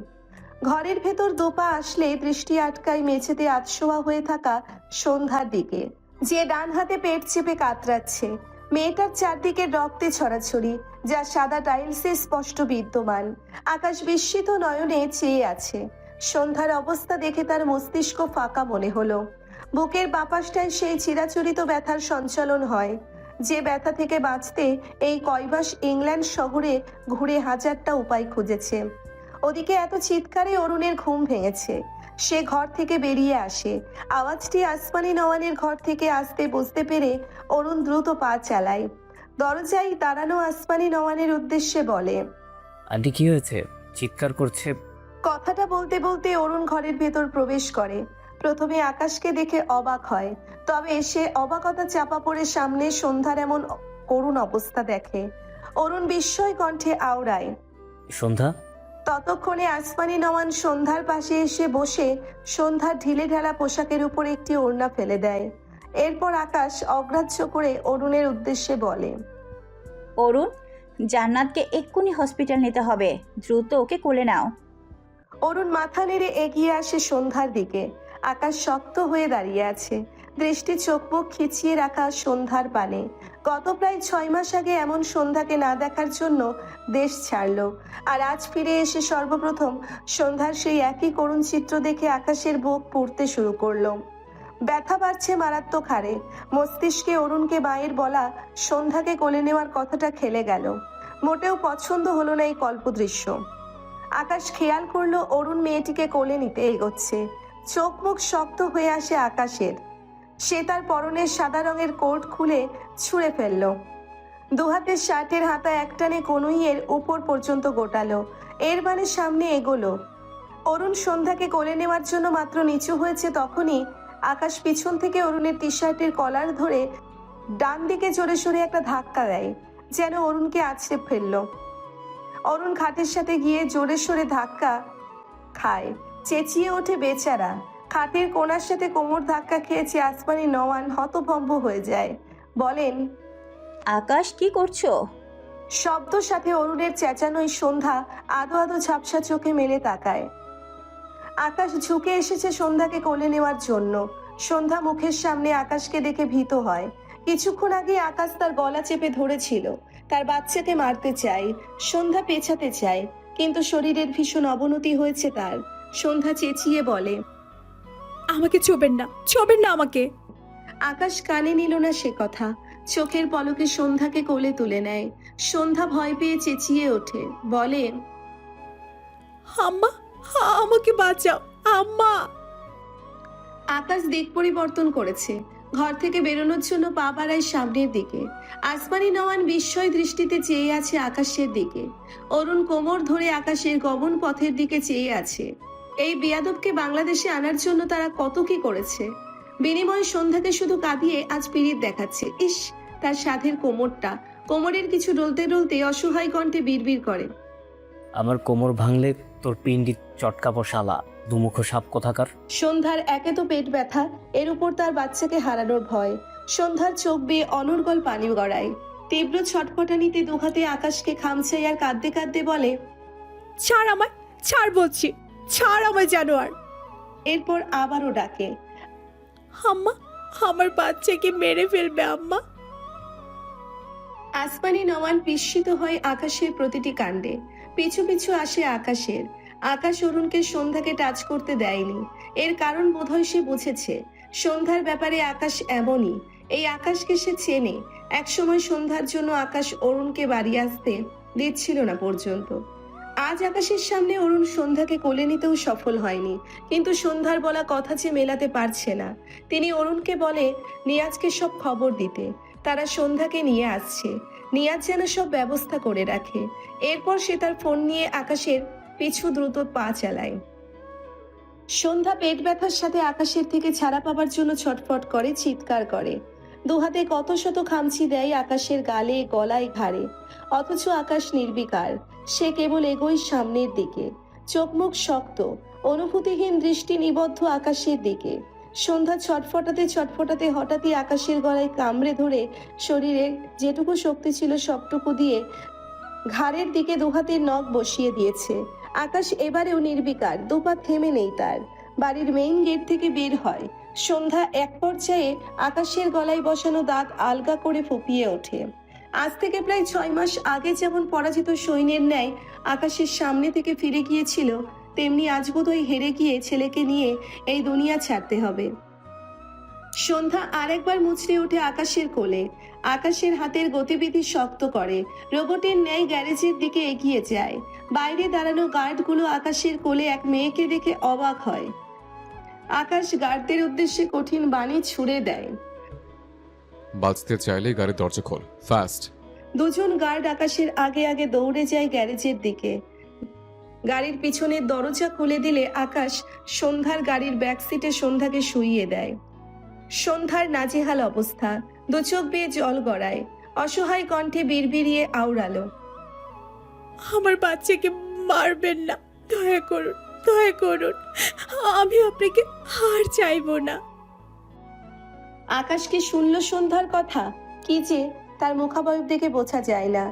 ঘরের ভেতর দোপা আসলে দৃষ্টি আটকায় মেঝেতে আধশোয়া হয়ে থাকা সন্ধ্যার দিকে, যে ডান হাতে পেট চেপে কাতরাচ্ছে। মেয়েটার চারদিকে রক্তে ছড়াছড়ি, যা সাদা টাইলসে স্পষ্ট বিদ্যমান। আকাশ বিস্মিত নয়নে চেয়ে আছে। সন্ধ্যার অবস্থা দেখে তার মস্তিষ্ক ফাঁকা মনে হলো। বুকের বাপাসটায় সেই চিরাচরিত ব্যথার সঞ্চালন হয়, যে ব্যথা থেকে বাঁচতে এই কয়মাস ইংল্যান্ড শহরে ঘুরে হাজারটা উপায় খুঁজেছে। ওদিকে এত চিৎকারে অরুণের ঘুম ভেঙেছে। সে ঘর থেকে বেরিয়ে আসে। আওয়াজটি আসমানি নওয়ানের ঘর থেকে আসতে বুঝতে পেরে অরুণ দ্রুত পা চালায়। দরজায় দাঁড়ানো আসমানি নওয়ানের উদ্দেশ্যে বলে,
আন্টি কি হয়েছে? চিৎকার করছে।
কথাটা বলতে বলতে অরুণ ঘরের ভেতর প্রবেশ করে। প্রথমে আকাশকে দেখে অবাক হয়, তবে সে অবাকতা চাপা পড়ে সামনে সন্ধ্যার এমন করুণ অবস্থা দেখে। অরুণ বিস্ময় কণ্ঠে আওড়ায়,
সন্ধ্যা?
ততক্ষণে আসমানি নওয়ান সন্ধ্যার পাশে এসে বসে সন্ধ্যার ঢিলে ঢালা পোশাকের উপর একটি ওড়না ফেলে দেয়। এরপর আকাশ অগ্রাহ্য করে অরুণের উদ্দেশ্যে বলে,
অরুণ, জান্নাতকে এক্ষুনি হসপিটাল নিতে হবে, দ্রুত ওকে কোলে নাও।
অরুণ মাথা নেড়ে এগিয়ে আসে সন্ধ্যার দিকে। আকাশ শক্ত হয়ে দাঁড়িয়ে আছে, দৃষ্টি চোখ মুখ খিচিয়ে রাখা সন্ধ্যার পানে। গত প্রায় 6 মাস আগে এমন সন্ধ্যাকে না দেখার জন্য দেশ ছাড়লো, আর আজ ফিরে এসে সর্বপ্রথম সন্ধ্যার সেই একই করুণ চিত্র দেখে আকাশের বুক পুড়তে শুরু করলো। ব্যথা বাড়ছে মারাত্মক হারে। মস্তিষ্কে অরুণকে মায়ের বলা সন্ধ্যাকে কোলে নেওয়ার কথাটা খেলে গেল। মোটেও পছন্দ হলো না এই কল্পদৃশ্য। আকাশ খেয়াল করলো অরুণ মেয়েটিকে কোলে নিতে এগোচ্ছে। চোখ মুখ শক্ত হয়ে আসে আকাশের। সে তার পরনের সাদা রঙের কোট খুলে ছুঁড়ে ফেললো। দুহাতের শার্টের হাতা একটানে কনুইয়ের উপর পর্যন্ত গোটালো। এর মানে সামনে এগোলো। অরুণ সন্ধ্যাকে কোলে নেওয়ার জন্য মাত্র নিচু হয়েছে, তখনই আকাশ পিছন থেকে অরুণের টি শার্টের কলার ধরে ডান দিকে জোরে সোরে একটা ধাক্কা দেয়, যেন অরুণকে আছড়ে ফেললো। অরুণ খাটের সাথে গিয়ে জোরে সোরে ধাক্কা খায়, চেঁচিয়ে ওঠে বেচারা। খাটের কোণার সাথে কোমর ধাক্কা খেয়েছে আসমানি নওয়ান হতভম্ব হয়ে যায়, বলেন,
আকাশ কি করছো?
শব্দ সাথে অরুণের চেঁচানোই সন্ধ্যা আদো আদো ঝাপসা চোখে মেলে তাকায়। আকাশ ঝুঁকে এসেছে সন্ধ্যাকে কোলে নেওয়ার জন্য। সন্ধ্যা মুখের সামনে আকাশকে দেখে ভীত হয়। কিছুক্ষণ আগে আকাশ তার গলা চেপে ধরেছিল, তার বাচ্চাকে মারতে চায়, সন্ধ্যা পেছাতে চায়, কিন্তু শরীরের ভীষণ অবনতি হয়েছে তার। সন্ধ্যা চেঁচিয়ে বলে,
আমাকে ছোবেন না, ছোবেন না আমাকে।
আকাশ কানে নিল না সে কথা। চোখের পলকে সন্ধ্যাকে কোলে তুলে নেয়। সন্ধ্যা ভয় পেয়ে চেঁচিয়ে ওঠে, বলে,
আম্মা, আমাকে বাঁচাও আম্মা।
আকাশ দিক পরিবর্তন করেছে, ঘর থেকে বেরোনোর জন্য পা বাড়ায় সামনের দিকে। আসমানি নওয়ান বিস্ময় দৃষ্টিতে চেয়ে আছে আকাশের দিকে। অরুণ কোমর ধরে আকাশের গমন পথের দিকে চেয়ে আছে। এই বিয়াদবকে বাংলাদেশে আনার জন্য তারা কত কি করেছে। বিনিময়ে সন্ধ্যাকে শুধু কাঁদিয়ে আজ পীড়িত দেখাচ্ছে। ইস, তার সাধের কোমরটা। কোমরের কিছু ডলতে ডলতে অসহায় কণ্ঠে বিড়বিড় করে,
আমার কোমর ভাঙলে তোর পিন্ডি চটকাবো শালা, দুমুখ সাপ কোথাকার।
সন্ধ্যার একে তো পেট ব্যথা, এর উপর তার বাচ্চাকে হারানোর ভয়। সন্ধ্যার চোখ বেয়ে অনর্গল পানি গড়ায়। তীব্র ছটফটানিতে দুহাতে আকাশকে খামছাই আর কাঁদতে কাঁদতে বলে,
ছাড় আমায়, ছাড় বলছি, ছাড় আমায় জানোয়ার।
এরপর আবারও ডাকে,
আম্মা, আমার বাচ্চাকে মেরে ফেলবে আম্মা।
আসমানি নওয়ান বিস্মিত হয় আকাশের প্রতিটি কাণ্ডে। পিছু পিছু আসে আকাশের। আকাশ অরুণকে সন্ধ্যাকে টাচ করতে দেয়নি। এর কারণ বোধহয় সে বুঝেছে, সন্ধ্যার ব্যাপারে আকাশ এমনই। এই আকাশকে সে চেনে। একসময় সন্ধ্যার জন্য আকাশ অরুণকে বাড়ি আসতে দিচ্ছিল না পর্যন্ত। আজ আকাশের সামনে অরুণ সন্ধ্যাকে কোলে নিতেও সফল হয়নি, কিন্তু সন্ধ্যার বলা কথা যে মেলাতে পারছে না। তিনি অরুণকে বলে নিয়াজকে সব খবর দিতে। তারা সন্ধ্যাকে নিয়ে আসছে। নিয়াজ যেন সব ব্যবস্থা করে রাখে। এরপর সে তার ফোন নিয়ে আকাশের পিছু দ্রুত পা চালায়। সন্ধ্যা পেট ব্যথার সাথে আকাশের থেকে ছাড়া পাবার জন্য ছটফট করে, চিৎকার করে। দুহাতে কত শত খামচি দেয় আকাশের গালে, গলায়, ঘাড়ে। অথচ আকাশ নির্বিকার। সে কেবল এগোয় সামনের দিকে, চোখ মুখ শক্ত, অনুভূতিহীন দৃষ্টি নিবদ্ধ আকাশের দিকে। সন্ধ্যা ছটফটাতে ছটফটাতে হঠাৎই আকাশের গলায় কামড়ে ধরে শরীরের যেটুকু শক্তি ছিল সবটুকু দিয়ে ঘাড়ের দিকে দুহাতের নখ বসিয়ে দিয়েছে। আকাশ এবারেও নির্বিকার, দুপা থেমে নেই তার। বাড়ির মেইন গেট থেকে বের হয়। সন্ধ্যা এক পর্যায়ে আকাশের গলায় বসানো দাঁত আলগা করে ফুপিয়ে ওঠে। আজ থেকে প্রায় 6 মাস আগে যেমন পরাজিত সৈন্যের ন্যায় আকাশের সামনে থেকে ফিরে গিয়েছিল, তেমনি আজ বোধহয় হেরে গিয়ে ছেলেকে নিয়ে এই দুনিয়া ছাড়তে হবে। সন্ধ্যা আরেকবার মুচড়ে ওঠে আকাশের কোলে। আকাশের হাতের গতিবিধি শক্ত করে, রোবটের ন্যায় গ্যারেজের দিকে এগিয়ে যায়। বাইরে দাঁড়ানো গার্ডগুলো আকাশের কোলে এক মেয়েকে দেখে অবাক হয়। আকাশ গার্ডদের উদ্দেশ্যে কঠিন বাণী ছুড়ে দেয়,
বাঁচতে চাইলে গাড়ির দরজা খোল, ফাস্ট।
দুজন গার্ড আকাশের আগে আগে দৌড়ে যায় গ্যারেজের দিকে। গাড়ির পিছনের দরজা খুলে দিলে আকাশ সন্ধ্যার গাড়ির ব্যাক সিটে সন্ধ্যাকে শুইয়ে দেয়। সন্ধ্যার নাজেহাল অবস্থা, দু চোখ বেয়ে জল গড়ায়, অসহায় কণ্ঠে বিড়বিড়িয়ে আওড়ালো,
আমার বাচ্চাকে মারবেন না, দয়া করুন, দয়া করুন, আমি আপনাকে হার চাইবো না।
আকাশকে শুনল সন্ধ্যার কথা, কি যে তার মুখাবয়ব দেখে বোঝা যায় না।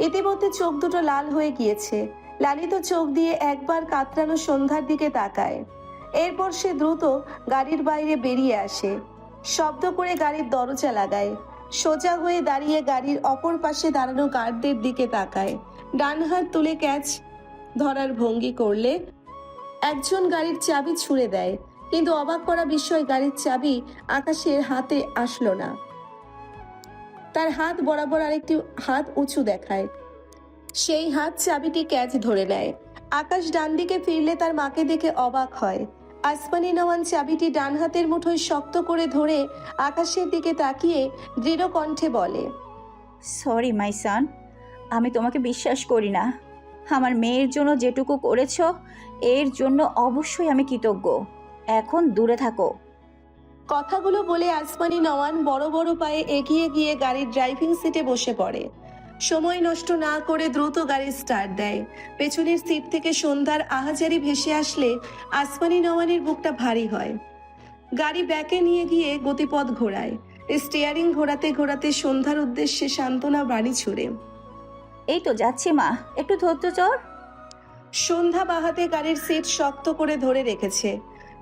ইতিমধ্যে চোখ দুটো লাল হয়ে গিয়েছে। লালিত চোখ দিয়ে একবার কাতরানো সন্ধ্যার দিকে তাকায়। এরপর সে দ্রুত গাড়ির বাইরে বেরিয়ে আসে, শব্দ করে গাড়ির দরজা লাগায়। সোজা হয়ে দাঁড়িয়ে গাড়ির অপর পাশে দাঁড়ানো গার্ডদের দিকে তাকায়। ডান হাত তুলে ক্যাচ ধরার ভঙ্গি করলে একজন গাড়ির চাবি ছুঁড়ে দেয়, কিন্তু অবাক করা বিষয় গাড়ির চাবি আকাশের হাতে আসলো না। তার হাত বরাবর আরেকটি হাত উঁচু দেখায়। সেই হাত চাবিটি ক্যাচ ধরে নেয়। আকাশ ডান দিকে ফিরলে তার মাকে দেখে অবাক হয়। আসমানি নওয়ান চাবিটি ডান হাতের মুঠোয় শক্ত করে ধরে আকাশের দিকে তাকিয়ে দৃঢ় কণ্ঠে বলে,
সরি মাই সান, আমি তোমাকে বিশ্বাস করি না। আমার মেয়ের জন্য যেটুকু করেছো এর জন্য অবশ্যই আমি কৃতজ্ঞ। এখন দূরে থাকো।
কথাগুলো বলে আসমানি নওয়ান বড় বড় পায়ে এগিয়ে গিয়ে গাড়ির ড্রাইভিং সিটে বসে পড়ে। সময় নষ্ট না করে দ্রুত গাড়ি স্টার্ট দেয়। পেছনের সিট থেকে সন্ধ্যার আহাজারি ভেসে আসলে আসমানি নওয়ানের বুকটা ভারী হয়। গাড়ি ব্যাকে নিয়ে গিয়ে গতিপথ ঘোরায়। স্টিয়ারিং ঘোরাতে ঘোরাতে সন্ধ্যার উদ্দেশ্যে সান্ত্বনা বাড়ি ছুড়ে।
এই তো যাচ্ছি মা, একটু ধৈর্য ধর।
সন্ধ্যা বাহাতে গাড়ির সিট শক্ত করে ধরে রেখেছে,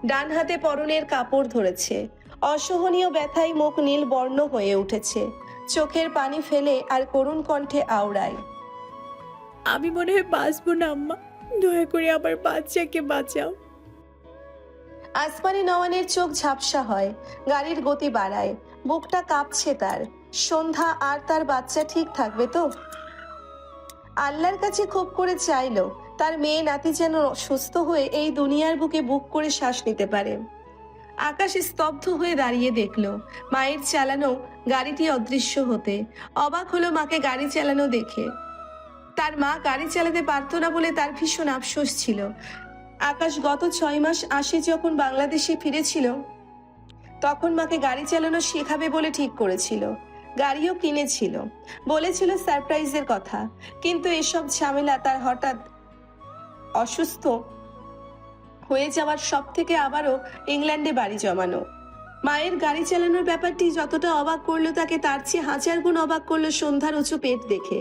ডান হাতে পরনের কাপড় ধরেছে। অসহনীয় ব্যথায় মুখ নীল বর্ণ হয়ে উঠেছে, চোখের পানি ফেলে আর করুণ কণ্ঠে আওড়ায়।
আমি মনে হয় বাঁচবো না আম্মা, দয়া করে আমার বাচ্চাকে বাঁচাও।
আসমানি নওয়ানের চোখ ঝাপসা হয়, গাড়ির গতি বাড়ায়, বুকটা কাঁপছে তার। সন্ধ্যা আর তার বাচ্চা ঠিক থাকবে তো? আল্লাহর কাছে খুব করে চাইলো তার মেয়ে নাতি যেন সুস্থ হয়ে এই দুনিয়ার বুকে বুক করে শ্বাস নিতে পারে। আকাশ স্তব্ধ হয়ে দাঁড়িয়ে দেখলো মায়ের চালানো গাড়িটি অদৃশ্য হতে। অবাক হলো মাকে গাড়ি চালানো দেখে। তার মা গাড়ি চালাতে পারতো না বলে তার ভীষণ আফসোস ছিল। আকাশ গত 6 মাস আসে যখন বাংলাদেশে ফিরেছিল, তখন মাকে গাড়ি চালানো শেখাবে বলে ঠিক করেছিল। গাড়িও কিনেছিল, বলেছিল সারপ্রাইজের কথা। কিন্তু এসব ঝামেলা তার হঠাৎ অসুস্থ হয়ে যাওয়ার সব থেকে আবারও ইংল্যান্ডে বাড়ি জমানো। মায়ের গাড়ি চালানোর ব্যাপারটি যতটা অবাক করলো তাকে, তার চেয়ে 1000 গুণ অবাক করলো সন্ধ্যার উঁচু পেট দেখে।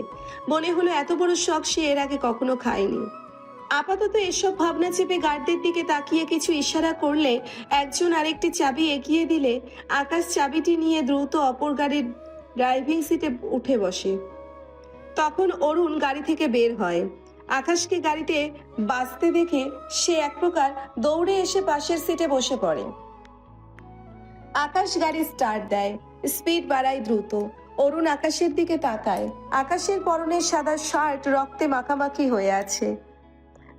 মনে হলো এত বড় শখ সে এর আগে কখনো খায়নি। আপাতত এসব ভাবনা চেপে গার্ডদের দিকে তাকিয়ে কিছু ইশারা করলে একজন আরেকটি চাবি এগিয়ে দিলে আকাশ চাবিটি নিয়ে দ্রুত অপর গাড়ির ড্রাইভিং সিটে উঠে বসে। তখন অরুণ গাড়ি থেকে বের হয়। আকাশকে গাড়িতে বাসতে দেখে সে এক প্রকার দৌড়ে এসে পাশের সিটে বসে পড়ে। আকাশ গাড়ি স্টার্ট দেয়, স্পিড বাড়ায় দ্রুত। অরুণ আকাশের দিকে তাকায়। আকাশের পরনের সাদা শার্ট রক্তে মাখামাখি হয়ে আছে,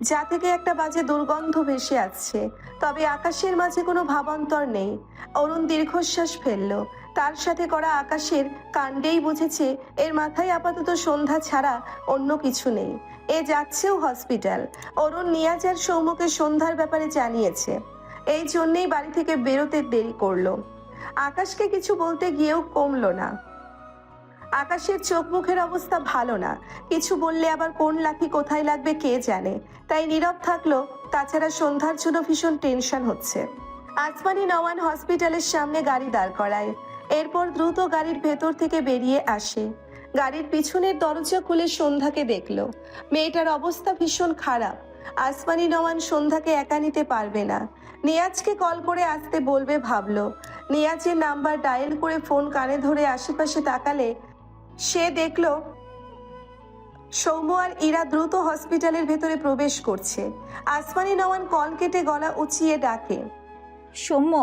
যা থেকে একটা বাজে দুর্গন্ধ ভেসে আসছে। তবে আকাশের মাঝে কোনো ভাবান্তর নেই। অরুণ দীর্ঘশ্বাস ফেলল। তার সাথে করা আকাশের কাণ্ডেই বুঝেছে এর মাথায় আপাতত সন্ধ্যা ছাড়া অন্য কিছু নেই। এ যাচ্ছেও হসপিটাল। অরুণ নিয়াজ আর সৌম্যকে সন্ধ্যার ব্যাপারে জানিয়েছে, এই জন্যেই বাড়ি থেকে বেরোতে দেরি করলো। আকাশকে কিছু বলতে গিয়েও কমলো না। আকাশের চোখ মুখের অবস্থা ভালো না, কিছু বললে আবার কোন লাঠি কোথায় লাগবে কে জানে, তাই নীরব থাকলো। তাছাড়া সন্ধ্যার জন্য ভীষণ টেনশন হচ্ছে। আসমানি নওয়ান হসপিটালের সামনে গাড়ি দাঁড় করায়, এরপর দ্রুত গাড়ির ভেতর থেকে বেরিয়ে আসে। গাড়ির পিছনের দরজা খুলে সন্ধ্যাকে দেখলো। মেয়েটার অবস্থা ভীষণ খারাপ। আসমানি নওয়ান সন্ধ্যাকে একা নিতে পারবে না, নিয়াজকে কল করে আসতে বলবে ভাবলো। নিয়াজের নাম্বার ডায়াল করে ফোন কানে ধরে আশেপাশে তাকালে সে দেখলো সৌম্য আর ইরা দ্রুত হসপিটালের ভেতরে প্রবেশ করছে। আসমানি নওয়ান কল কেটে গলা উঁচিয়ে ডাকে,
সৌম্য।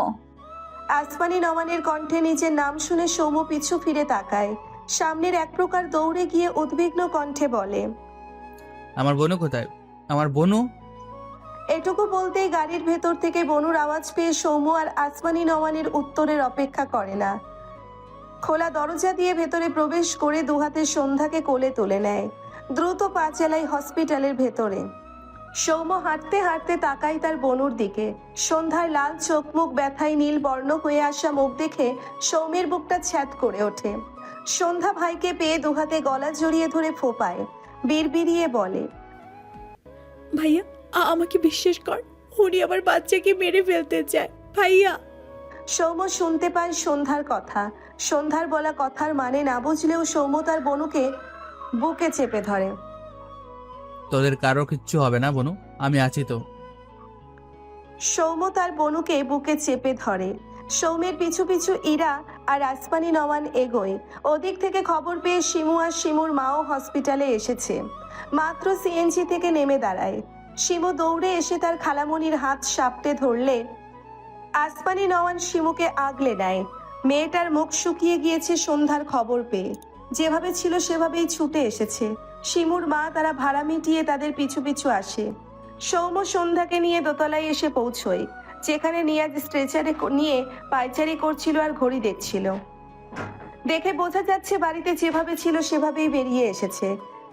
আসমানি নওয়ানের কণ্ঠে নিজের নাম শুনে সৌম্য পিছু ফিরে তাকায়। সামনের এক প্রকার দৌড়ে গিয়ে উদ্বিগ্ন কণ্ঠে বলে,
আমার বোনু কোথায়? আমার বোনু?
এটুকু বলতেই গাড়ির ভেতর থেকে বনুর আওয়াজ পেয়ে সৌম্য আর আসমানি নওয়ানের উত্তরের অপেক্ষা করে না, খোলা দরজা দিয়ে ভেতরে প্রবেশ করে দুহাতে সন্ধ্যাকে কোলে তুলে নেয়। দ্রুত পা চালায় হসপিটালের ভেতরে। সৌম্য হাঁটতে হাঁটতে তাকায় তার বনুর দিকে। সন্ধ্যার লাল চোখ মুখ ব্যথায় নীল বর্ণ হয়ে আসা মুখ দেখে সৌম্যের বুকটা ছ্যাদ করে ওঠে। সন্ধ্যা ভাইকে পেয়ে দুহাতে গলা জড়িয়ে ধরে ফোপায়, বিড়বিড়িয়ে বলে,
ভাইয়া আমাকে বিশ্বাস কর, উনি আমার বাচ্চাকে মেরে ফেলতে চায় ভাইয়া।
সৌম্য শুনতে পায় সন্ধ্যার কথা। সন্ধ্যার বলা কথার মানে না বুঝলেও সৌম্য তার বনুকে বুকে চেপে ধরে।
তোদের কারো কিচ্ছু হবে না বোনু, আমি আছি তো।
সৌম্য তার বনুকে বুকে চেপে ধরে। সৌম্যের পিছু পিছু ইরা আর আসমানি নওয়ান এগোয়। ওদিক থেকে খবর পেয়ে শিমু আর শিমুর মাও হসপিটালে এসেছে। মাত্র সিএনজি থেকে নেমে দাঁড়ায়। শিমু দৌড়ে এসে তার খালামণির হাত সাপটে ধরলে আসমানি নওয়ান শিমুকে আগলে নেয়। মেয়েটার মুখ শুকিয়ে গিয়েছে সন্ধ্যার খবর পেয়ে। যেভাবে ছিল সেভাবেই ছুটে এসেছে। শিমুর মা তারা ভাড়া মিটিয়ে তাদের পিছু পিছু আসে। সৌম্য সন্ধ্যাকে নিয়ে দোতলায় এসে পৌঁছয়, যেখানে নিয়াজ স্ট্রেচারে নিয়ে পায়চারি করছিল আর ঘড়ি দেখছিল। দেখে বোঝা যাচ্ছে বাড়িতে যেভাবে ছিল সেভাবেই বেরিয়ে এসেছে।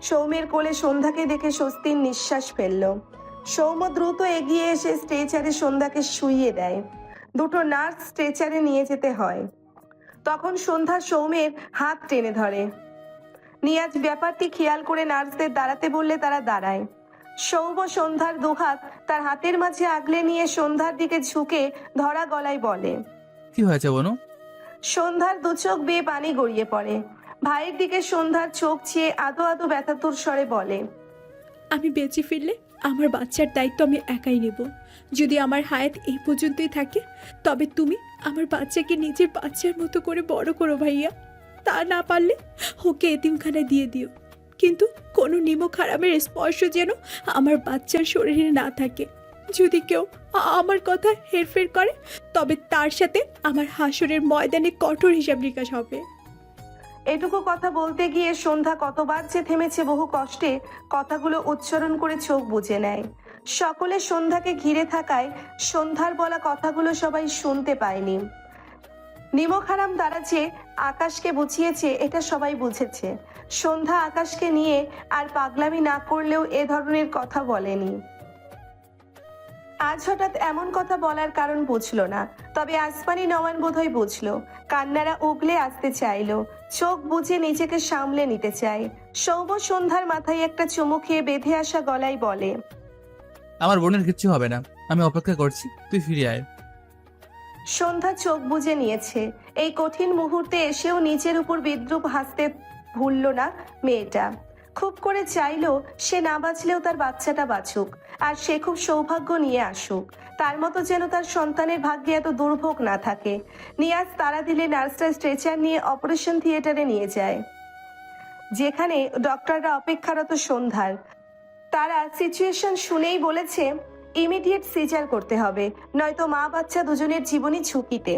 সৌম্যের কোলে সন্ধ্যাকে দেখে স্বস্তির নিঃশ্বাস ফেলল। সৌম্য দ্রুত এগিয়ে এসে স্ট্রেচারে সন্ধ্যাকে শুইয়ে দেয়। দুটো নার্স স্ট্রেচারে নিয়ে যেতে হয়। তখন সন্ধ্যা সৌম্যের হাত টেনে ধরে। নিয়াজ ব্যাপারটি খেয়াল করে নার্সদের দাঁড়াতে বললে তারা দাঁড়ায়। সৌম্য সন্ধ্যার দুহাত তার হাতের মাঝে আগলে নিয়ে সন্ধ্যার দিকে ঝুঁকে ধরা গলায় বলে।
কি হয়েছে বনু?
সন্ধ্যার দু চোখ বেয়ে পানি গড়িয়ে পড়ে। ভাইয়ের দিকে সন্ধ্যার চোখ চেয়ে আদো আদো ব্যথাতুর স্বরে বলে,
আমি বেঁচে ফিরলে আমার বাচ্চার দায়িত্ব আমি একাই নেব। যদি আমার হায়াত এই পর্যন্তই থাকে তবে তুমি আমার বাচ্চাকে নিজের বাচ্চার মতো করে বড় করো ভাইয়া। তা না পারলে ওকে এতিমখানায় দিয়ে দিও, কিন্তু কোনো নিমক হারামের স্পর্শ যেন আমার বাচ্চার শরীরে না থাকে। যদি কেউ আমার কথা হেরফের করে তবে তার সাথে আমার হাসরের ময়দানে কঠোর হিসাব নিকাশ হবে।
এটুকু কথা বলতে গিয়ে সন্ধ্যা কতবার যে থেমেছে বহু কষ্টে কথাগুলো উচ্চারণ করে চোখ বুজে নেয়। সকলে সন্ধ্যাকে ঘিরে থাকায় সন্ধ্যার বলা কথাগুলো সবাই শুনতে পায়নি। নিমক হারাম দ্বারা যে আকাশকে বুঝিয়েছে এটা সবাই বুঝেছে। সন্ধ্যা আকাশকে নিয়ে আর পাগলামি না করলেও এ ধরনের কথা বলেনি। আজ হঠাৎ এমন কথা বলার কারণ বুঝলো না, তবে আসমানি নওয়ান বোধহয় বুঝলো। কান্নারা উগলে আসতে চাইলো, চোখ বুজে নিজেকে সামলে নিতে চায়। সৌম্য সন্ধ্যার মাথায় একটা চুমু খেয়ে বেঁধে আসা গলায় বলে,
আমার বোনের কিচ্ছু হবে না, আমি অপেক্ষা করছি, তুই ফিরে আয়।
সন্ধ্যা চোখ বুজে নিয়েছে। এই কঠিন মুহূর্তে এসেও নিজের উপর বিদ্রুপ হাসতে ভুলল না মেয়েটা। খুব করে চাইলো সে না বাঁচলেও তার বাচ্চাটা বাঁচুক, আর সে খুব সৌভাগ্য নিয়ে আসুক। তার মতো যেন তার সন্তানের ভাগ্যে এত দুর্ভোগ না থাকে। নিয়াজ তারা দিলে নার্সরা স্ট্রেচার নিয়ে অপারেশন থিয়েটারে নিয়ে যায়, যেখানে ডক্টররা অপেক্ষারত সন্ধ্যার। তারা সিচুয়েশন শুনেই বলেছে ইমিডিয়েট সিজার করতে হবে, নয়তো মা বাচ্চা দুজনের জীবনই ঝুঁকিতে।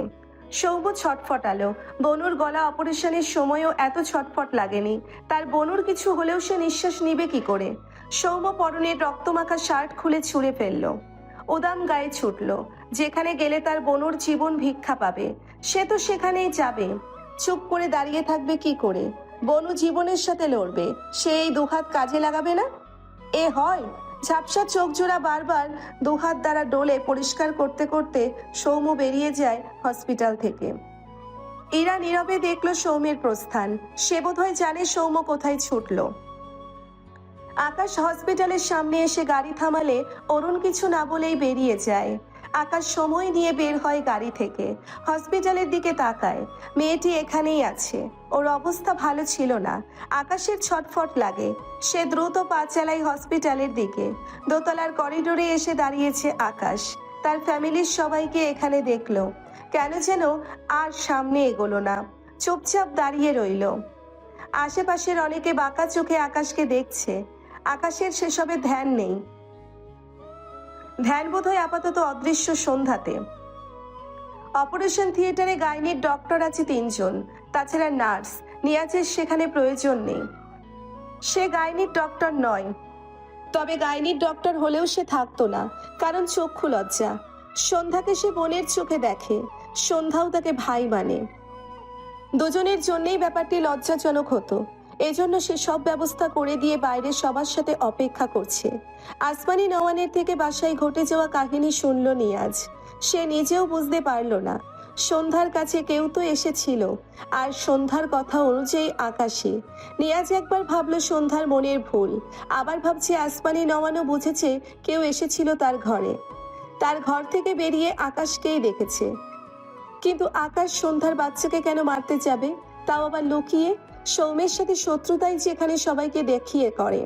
সৌম্য ছটফটালো। বনুর গলা অপারেশনের সময়ও এত ছটফট লাগেনি। তার বনুর কিছু হলেও সে নিঃশ্বাস নিবে কি করে? সৌম্য পরনের রক্তমাখা শার্ট খুলে ছুঁড়ে ফেলল। উদাম গায়ে ছুটল। যেখানে গেলে তার বনুর জীবন ভিক্ষা পাবে সে তো সেখানেই যাবে। চুপ করে দাঁড়িয়ে থাকবে কি করে? বনু জীবনের সাথে লড়বে, সে এই দুহাত কাজে লাগাবে না? এ হয়? ঝাপসা চোখ জোড়া বারবার দুহাত দ্বারা ডোলে পরিষ্কার করতে করতে সৌম্য বেরিয়ে যায় হসপিটাল থেকে। ইরা নীরবে দেখলো সৌম্যের প্রস্থান। সে বোধহয় জানে সৌম্য কোথায় ছুটল। আকাশ হসপিটালের সামনে এসে গাড়ি থামালে অরুণ কিছু না বলেই বেরিয়ে যায়। আকাশ সময় নিয়ে বের হয় গাড়ি থেকে, হসপিটালের দিকে তাকায়। মেয়েটি এখানেই আছে। ওর অবস্থা ভালো ছিল না। আকাশের ছটফট লাগে। সে দ্রুত পা চালায় হসপিটালের দিকে। দোতলার করিডোরে এসে দাঁড়িয়েছে আকাশ। তার ফ্যামিলির সবাইকে এখানে দেখলো, কেন যেন আর সামনে এগোলো না, চুপচাপ দাঁড়িয়ে রইল। আশেপাশের অনেকে বাঁকা চোখে আকাশকে দেখছে। আকাশের সেসবে ধ্যান নেই। ধ্যান বোধহয় আপাতত অদৃশ্য সন্ধ্যাতে। অপারেশন থিয়েটারে গাইনির ডক্টর আছে 3 জন, তাছাড়া নার্স। নিয়াজের সেখানে প্রয়োজন নেই। সে গাইনির ডক্টর নয়, তবে গাইনির ডক্টর হলেও সে থাকতো না, কারণ চক্ষু লজ্জা। সন্ধ্যাকে সে বোনের চোখে দেখে, সন্ধ্যাও তাকে ভাই মানে। দুজনের জন্যই ব্যাপারটি লজ্জাজনক হতো। এজন্য সে সব ব্যবস্থা করে দিয়ে বাইরে সবার সাথে অপেক্ষা করছে। আসমানি নওয়ানের থেকে বাসায় ঘটে যাওয়া কাহিনী শুনল নিয়াজ। সে নিজেও বুঝতে পারল না। সন্ধ্যার কাছে কেউ তো এসেছিল, আর সন্ধ্যার কথা অনুযায়ী আকাশে। নিয়াজ একবার ভাবলো সন্ধ্যার মনের ভুল, আবার ভাবছে আসমানি নওয়ানও বুঝেছে কেউ এসেছিল তার ঘরে। তার ঘর থেকে বেরিয়ে আকাশকেই দেখেছে। কিন্তু আকাশ সন্ধ্যার বাচ্চাকে কেন মারতে যাবে, তাও আবার লুকিয়ে? সৌম্যের সাথে শত্রুতাই যেখানে সবাইকে দেখিয়ে করে,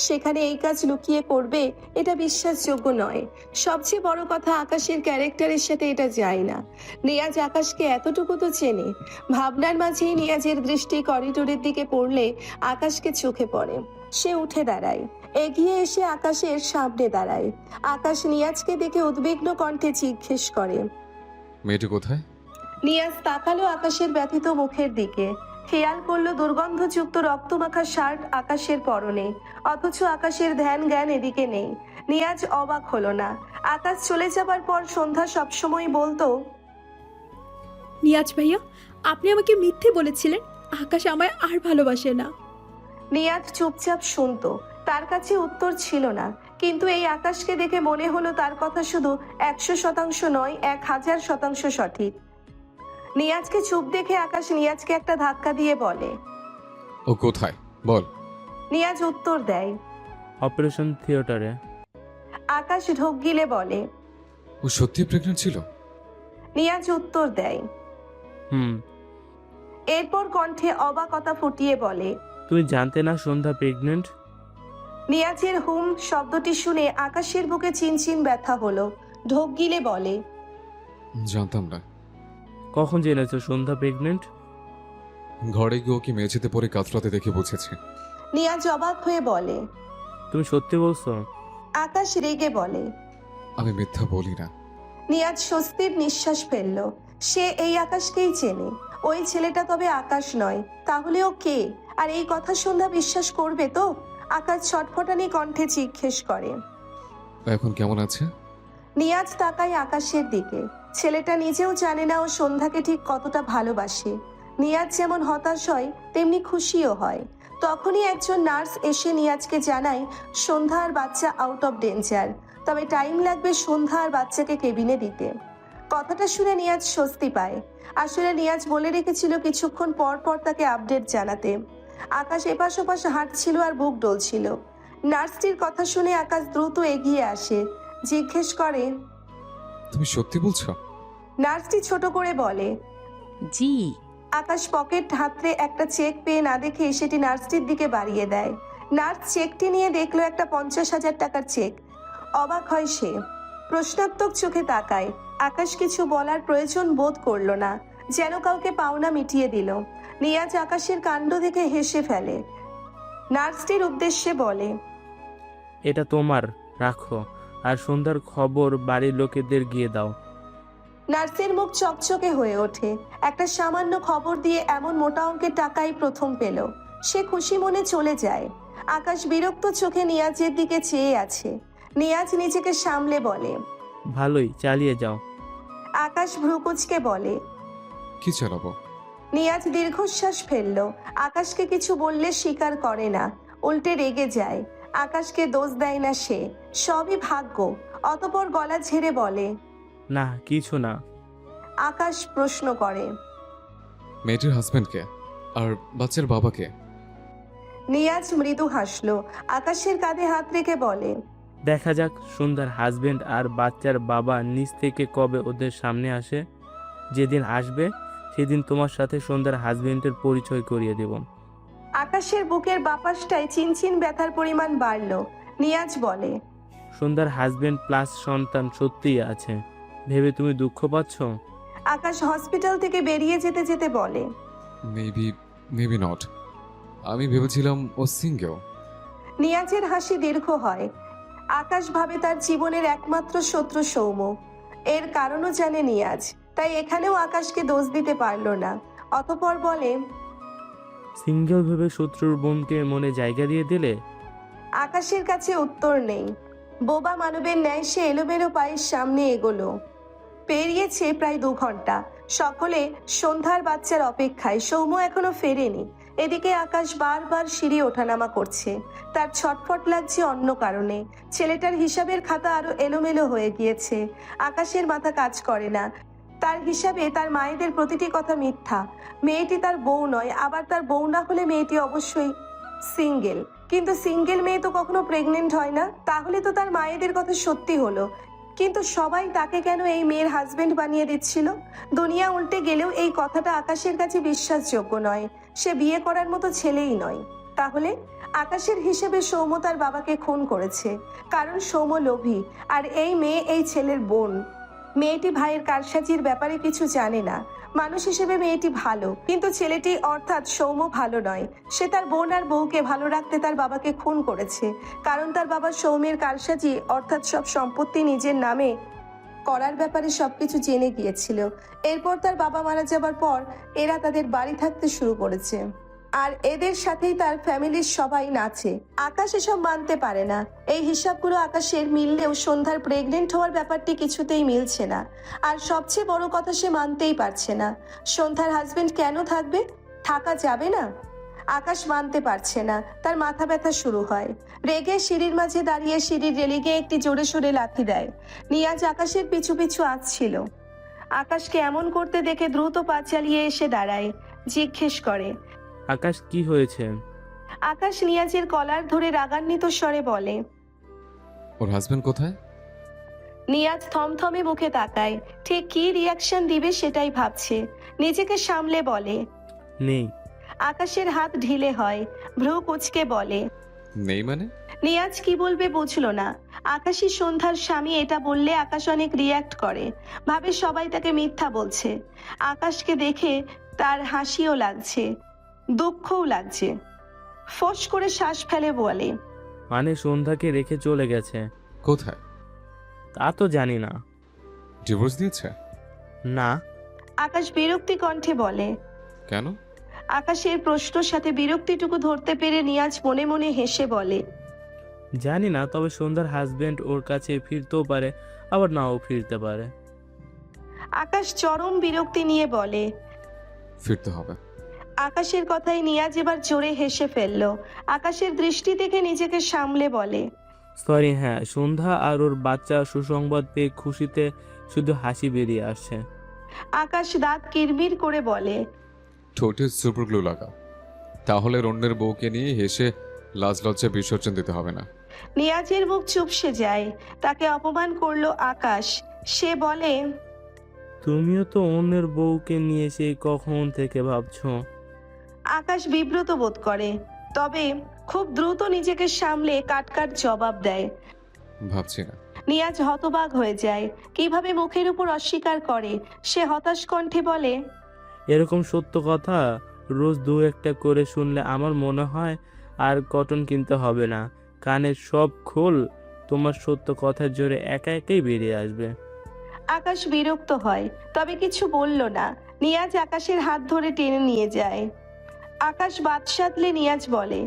সেখানে এই কাজ লুকিয়ে করবে, এটা বিশ্বাসযোগ্য নয়। সবচেয়ে বড় কথা, আকাশের ক্যারেক্টারের সাথে এটা যায় না। নিয়াজ আকাশকে এতটুকু তো চেনে। ভাবনার মাঝেই নিয়াজের দৃষ্টি করিডোরের দিকে পড়লে আকাশকে চোখে পড়ে। সে উঠে দাঁড়ায়, এগিয়ে এসে আকাশের সামনে দাঁড়ায়। আকাশ নিয়াজকে দেখে উদ্বিগ্ন কণ্ঠে জিজ্ঞেস করে,
মেয়েটি কোথায়?
নিয়াজ তাকালো আকাশের ব্যথিত মুখের দিকে। খেয়াল করলো দুর্গন্ধযুক্ত রক্তমাখা শার্ট আকাশের পরনে, অথচ আকাশের ধ্যান জ্ঞান এদিকে নেই। নিয়াজ অবাক হলো না। আকাশ চলে যাবার পর সন্ধ্যা সবসময় বলতো,
নিয়াজ ভাইয়া, আপনি আমাকে মিথ্যে বলেছিলেন, আকাশ আমায় আর ভালোবাসে না।
নিয়াজ চুপচাপ শুনতো, তার কাছে উত্তর ছিল না। কিন্তু এই আকাশকে দেখে মনে হলো তার কথা শুধু 100% নয়, 1000% সঠিক। নিয়াজকে চুপ দেখে আকাশ নিয়াজকে একটা ধাক্কা দিয়ে বলে।
ও কোথায় বল।
নিয়াজ উত্তর দেয়।
অপারেশন থিয়েটারে।
আকাশ ঢোক গিলে বলে।
ও সত্যি প্রেগনেন্ট ছিল?
নিয়াজ উত্তর দেয়।
হুম।
এরপর কণ্ঠে অবাকতা ফুটিয়ে বলে।
তুমি জানতে না সন্ধ্যা প্রেগনেন্ট?
নিয়াজের হুম শব্দটি শুনে আকাশের বুকে চিনচিন ব্যথা হলো। ঢোক গিলে বলে।
জানতাম না।
কখন জেনেছো সন্ধ্যা প্রেগনেন্ট?
ঘরে গিয়ে ওকে মেঝেতে পড়ে কাতরাতে দেখে বুঝেছি।
নিয়াজ অবাক হয়ে বলে।
তুমি সত্যি বলছো?
আকাশ রেগে বলে।
আমি মিথ্যা বলি না।
নিয়াজ স্বস্তির নিঃশ্বাস ফেলল। সে এই আকাশকেই চেনে। ওই ছেলেটা তবে আকাশ নয়, তাহলে ও কে? আর এই কথা সন্ধ্যা বিশ্বাস করবে তো? আকাশ ছটফটানি কণ্ঠে জিজ্ঞেস করে।
এখন কেমন আছে?
নিয়াজ তাকায় আকাশের দিকে। ছেলেটা নিজেও জানে না ও সন্ধ্যাকে ঠিক কতটা ভালোবাসে। নিয়াজ যেমন হতাশ হয় তেমনি খুশিও হয়। তখনই একজন নার্স এসে নিয়াজকে জানায় সন্ধ্যা আর বাচ্চা আউট অফ ডেঞ্জার, তবে টাইম লাগবে সন্ধ্যা আর বাচ্চাকে কেবিনে দিতে। কথাটা শুনে নিয়াজ স্বস্তি পায়। আসলে নিয়াজ বলে রেখেছিল কিছুক্ষণ পর পর তাকে আপডেট জানাতে। আকাশ এপাশ ওপাশ হাঁটছিল আর বুক ডলছিল। নার্সটির কথা শুনে আকাশ দ্রুত এগিয়ে আসে, জিজ্ঞেস করে।
তুমি সত্যি বলছো?
নার্সটি ছোট করে বলে।
জি।
আকাশ পকেট হাতড়ে একটা চেক পেয়ে না দেখে সেটি নার্সটির দিকে বাড়িয়ে দেয়। নার্স চেকটি নিয়ে দেখলো একটা 50,000 টাকার চেক। অবাক হয় সে, প্রশ্নাত্মক চোখে তাকায়। আকাশ কিছু বলার প্রয়োজন বোধ করলো না, যেন কাউকে পাওনা মিটিয়ে দিল। নিয়াজ আকাশের কাণ্ড দেখে হেসে ফেলে। নার্সটির উদ্দেশ্যে বলে।
এটা তোমার, রাখো। আর সন্ধ্যার খবর বাড়ির লোকেদের গিয়ে দাও।
নার্সের মুখ চকচকে হয়ে ওঠে। একটা সামান্য খবর দিয়ে এমন মোটা অঙ্কের টাকাই প্রথম পেল। সে খুশি মনে চলে যায়। আকাশ বিরক্ত চোখে নিয়াজের দিকে চেয়ে আছে। নিয়াজ নিজেকে সামলে বলে।
ভালোই, চালিয়ে যাও।
আকাশ ভ্রুকুচকে বলে।
কি চালাবো?
নিয়াজ দীর্ঘশ্বাস ফেলল। আকাশকে কিছু বললে স্বীকার করে না, উল্টে রেগে যায়। আকাশকে দোষ দেয় না সে, সবই ভাগ্য। অতঃপর গলা ঝেড়ে বলে।
না, কিছু না।
আকাশ প্রশ্ন করে।
মেয়েটির হাজবেন্ডকে আর বাচ্চার বাবাকে?
নিয়াজ মৃদু হাসল। আকাশের কাঁধে হাত রেখে বলে।
দেখা যাক সন্ধ্যার হাজবেন্ড আর বাচ্চার বাবা নিজ থেকে কবে ওদের সামনে আসে। যেদিন আসবে সেদিন তোমার সাথে সন্ধ্যার হাজবেন্ডের পরিচয় করিয়ে দেব।
আকাশের বুকের বাপাসটায় চিনচিন ব্যথার পরিমাণ বাড়ল। নিয়াজ বলে।
সন্ধ্যার হাজবেন্ড প্লাস সন্তান সত্যিই আছে ভেবে তুমি দুঃখ পাচ্ছ?
আকাশ হসপিটাল থেকে বেরিয়ে যেতে যেতে বলে।
Maybe not. আমি ভেবেছিলাম ও সিঙ্গেল।
নিয়াজের হাসি দীর্ঘ হয়। আকাশ ভাবে তার জীবনের একমাত্র শত্রু সৌম্য। এর কারণও জানে নিয়াজ, তাই এখানেও আকাশকে দোষ দিতে পারল না। অতঃপর বলে।
সিঙ্গেল ভেবে শত্রুর বোনকে মনে জায়গা দিয়ে দিলে?
আকাশের কাছে উত্তর নেই। বোবা মানবের ন্যায় সে এলোমেলো পায়ের সামনে এগোলো। পেরিয়েছে প্রায় 2 ঘন্টা। সকলে সন্ধ্যার বাচ্চার অপেক্ষায়। সৌম্য এখনো ফেরেনি। এদিকে আকাশ বারবার সিঁড়ি ওঠানামা করছে। তার ছটফট লাগছে অন্য কারণে। ছেলেটার হিসাবের খাতা আরো এলোমেলো হয়ে গিয়েছে। আকাশের মাথা কাজ করে না। তার হিসাবে তার মায়েদের প্রতিটি কথা মিথ্যা। মেয়েটি তার বউ নয়, আবার তার বউ না হলে মেয়েটি অবশ্যই সিঙ্গেল। কিন্তু সিঙ্গেল মেয়ে তো কখনো প্রেগনেন্ট হয় না, তাহলে তো তার মায়েদের কথা সত্যি হলো। কিন্তু সবাই তাকে কেন এই মেয়ের হাজবেন্ড বানিয়ে দিচ্ছিল? দুনিয়া উল্টে গেলেও এই কথাটা আকাশের কাছে বিশ্বাসযোগ্য নয়। সে বিয়ে করার মতো ছেলেই নয়। তাহলে আকাশের হিসেবে সৌম্য তার বাবাকে খুন করেছে, কারণ সৌম্য লোভী। আর এই মেয়ে এই ছেলের বোন। মেয়েটি ভাইয়ের কারসাজির ব্যাপারে কিছু জানে না। মানুষ হিসেবে মেয়েটি ভালো, কিন্তু ছেলেটি অর্থাৎ সৌম্য ভালো নয়। সে তার বোন আর বউকে ভালো রাখতে তার বাবাকে খুন করেছে, কারণ তার বাবা সৌম্যের কারসাজি অর্থাৎ সব সম্পত্তি নিজের নামে করার ব্যাপারে সবকিছু জেনে গিয়েছিল। এরপর তার বাবা মারা যাবার পর এরা তাদের বাড়ি থাকতে শুরু করেছে, আর এদের সাথেই তার ফ্যামিলির সবাই নাচে। আকাশ এসব মানতে পারে না। এই হিসাবগুলো আকাশের মিললেও সন্ধ্যার প্রেগনেন্ট হওয়ার ব্যাপারটি কিছুতেই মিলছে না। আর সবচেয়ে বড় কথা, সে মানতেই পারছে না সন্ধ্যার হাজবেন্ড কেন থাকবে, থাকা যাবে না। আকাশ মানতে পারছে না, তার মাথা ব্যথা শুরু হয়। রেগে সিঁড়ির মাঝে দাঁড়িয়ে সিঁড়ির রেলিংয়ে একটি জোরে সোরে লাথি দেয়। নিয়াজ আকাশের পিছু পিছু আসছিল। আকাশকে এমন করতে দেখে দ্রুত পা চালিয়ে এসে দাঁড়ায়, জিজ্ঞেস করে।
আকাশ কি হয়েছে?
আকাশ নিয়াজের কলার ধরে রাগান্বিত স্বরে বলে।
ওর হাজবেন্ড কোথায়?
নিয়াজ থমথমে মুখে তাকায়, ঠিক কি রিয়াকশন দিবে সেটাই ভাবছে। নিজেকে সামলে বলে।
নেই।
আকাশের হাত ঢিলে হয়, ভ্রু কুঁচকে বলে।
নেই মানে?
নিয়াজ কি বলবে বুঝলো না। আকাশী সন্ধ্যার স্বামী এটা বললে আকাশ অনেক রিয়াক্ট করে, ভাবে সবাই তাকে মিথ্যা বলছে। আকাশকে দেখে তার হাসিও লাগছে, দুঃখও লাগছে। ফোঁস করে শ্বাস ফেলে বলে।
মানে সন্ধ্যাকে রেখে চলে গেছে?
কোথায়?
তা তো জানি না।
ডিভোর্স দিয়েছে?
না।
আকাশ বিরক্তি কণ্ঠে বলে।
কেন?
আকাশের প্রশ্নের সাথে বিরক্তিটুকু ধরতে পেরে নিয়াজ মনে মনে হেসে বলে।
জানি না, তবে সন্ধ্যার হাজবেন্ড ওর কাছে ফিরতেও পারে, আবার নাও ফিরতে পারে।
আকাশ চরম বিরক্তি নিয়ে বলে।
ফিরতে হবে।
আকাশের কথায় নিয়াজ এবার জোরে হেসে ফেলল। আকাশের দৃষ্টি দেখে নিজেকে সামলে বলে।
সরি, হ্যাঁ, সন্ধ্যা আর ওর বাচ্চা সুসংবাদ পেয়ে খুশিতে শুধু হাসি বেরিয়ে আসছে।
আকাশ দাঁত কিরমির করে বলে।
ঠোঁটে সুপার গ্লু লাগা, তাহলে অন্যের বউকে নিয়ে হেসে লাজ লজ্জা বিসর্জন দিতে হবে না।
নিয়াজের মুখ চুপসে যায়, তাকে অপমান করলো আকাশ। সে বলে।
তুমিও তো অন্যের বউকে নিয়ে সেই কখন থেকে ভাবছো।
আকাশ বিব্রত বোধ করে, তবে খুব দ্রুত নিজেকে সামলে কাটকাট জবাব দেয়।
ভাবছি না।
নিয়াজ হতবাক হয়ে যায়, কিভাবে মুখের উপর অস্বীকার করে। সে হতাশ কণ্ঠে বলে।
এরকম সত্য কথা রোজ দু একটা করে শুনলে আমার মনে হয় আর কটন কিনতে হবে না। কানের সব খোল তোমার সত্য কথার জোরে একা একাই বেরিয়ে আসবে।
আকাশ বিরক্ত হয়, তবে কিছু বলল না। নিয়াজ আকাশের হাত ধরে টেনে নিয়ে যায়। আকাশ বাদ সাধলে নিয়াজ বলে।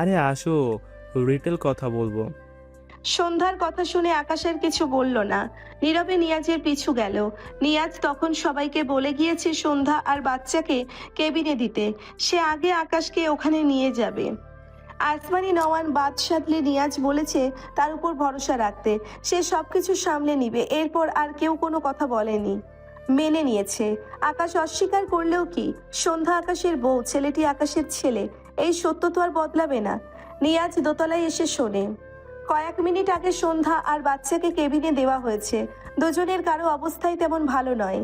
আরে আসো, রিটেল কথা বলবো।
সন্ধ্যার কথা শুনে আকাশের কিছু বলল না, নীরবে নিয়াজের পিছু গেল। নিয়াজ তখন সবাইকে বলে গিয়েছে সন্ধ্যা আর বাচ্চাকে কেবিনে দিতে, সে আগে আকাশকে ওখানে নিয়ে যাবে। আসমানি নওয়ান বাদ সাধলে নিয়াজ বলেছে তার উপর ভরসা রাখতে, সে সবকিছু সামলে নিবে। এরপর আর কেউ কোনো কথা বলেনি, মেনে নিয়েছে। আকাশ অস্বীকার করলেও কি, সন্ধ্যা আকাশের বউ, ছেলেটি আকাশের ছেলে, এই সত্য তো আর বদলাবে না। নিয়াজ দোতলায় এসে শোনে। কয়েক মিনিট আগে সন্ধ্যা আর বাচ্চাকে কেবিনে দেওয়া হয়েছে। দুজনের কারো অবস্থাই তেমন ভালো নয়,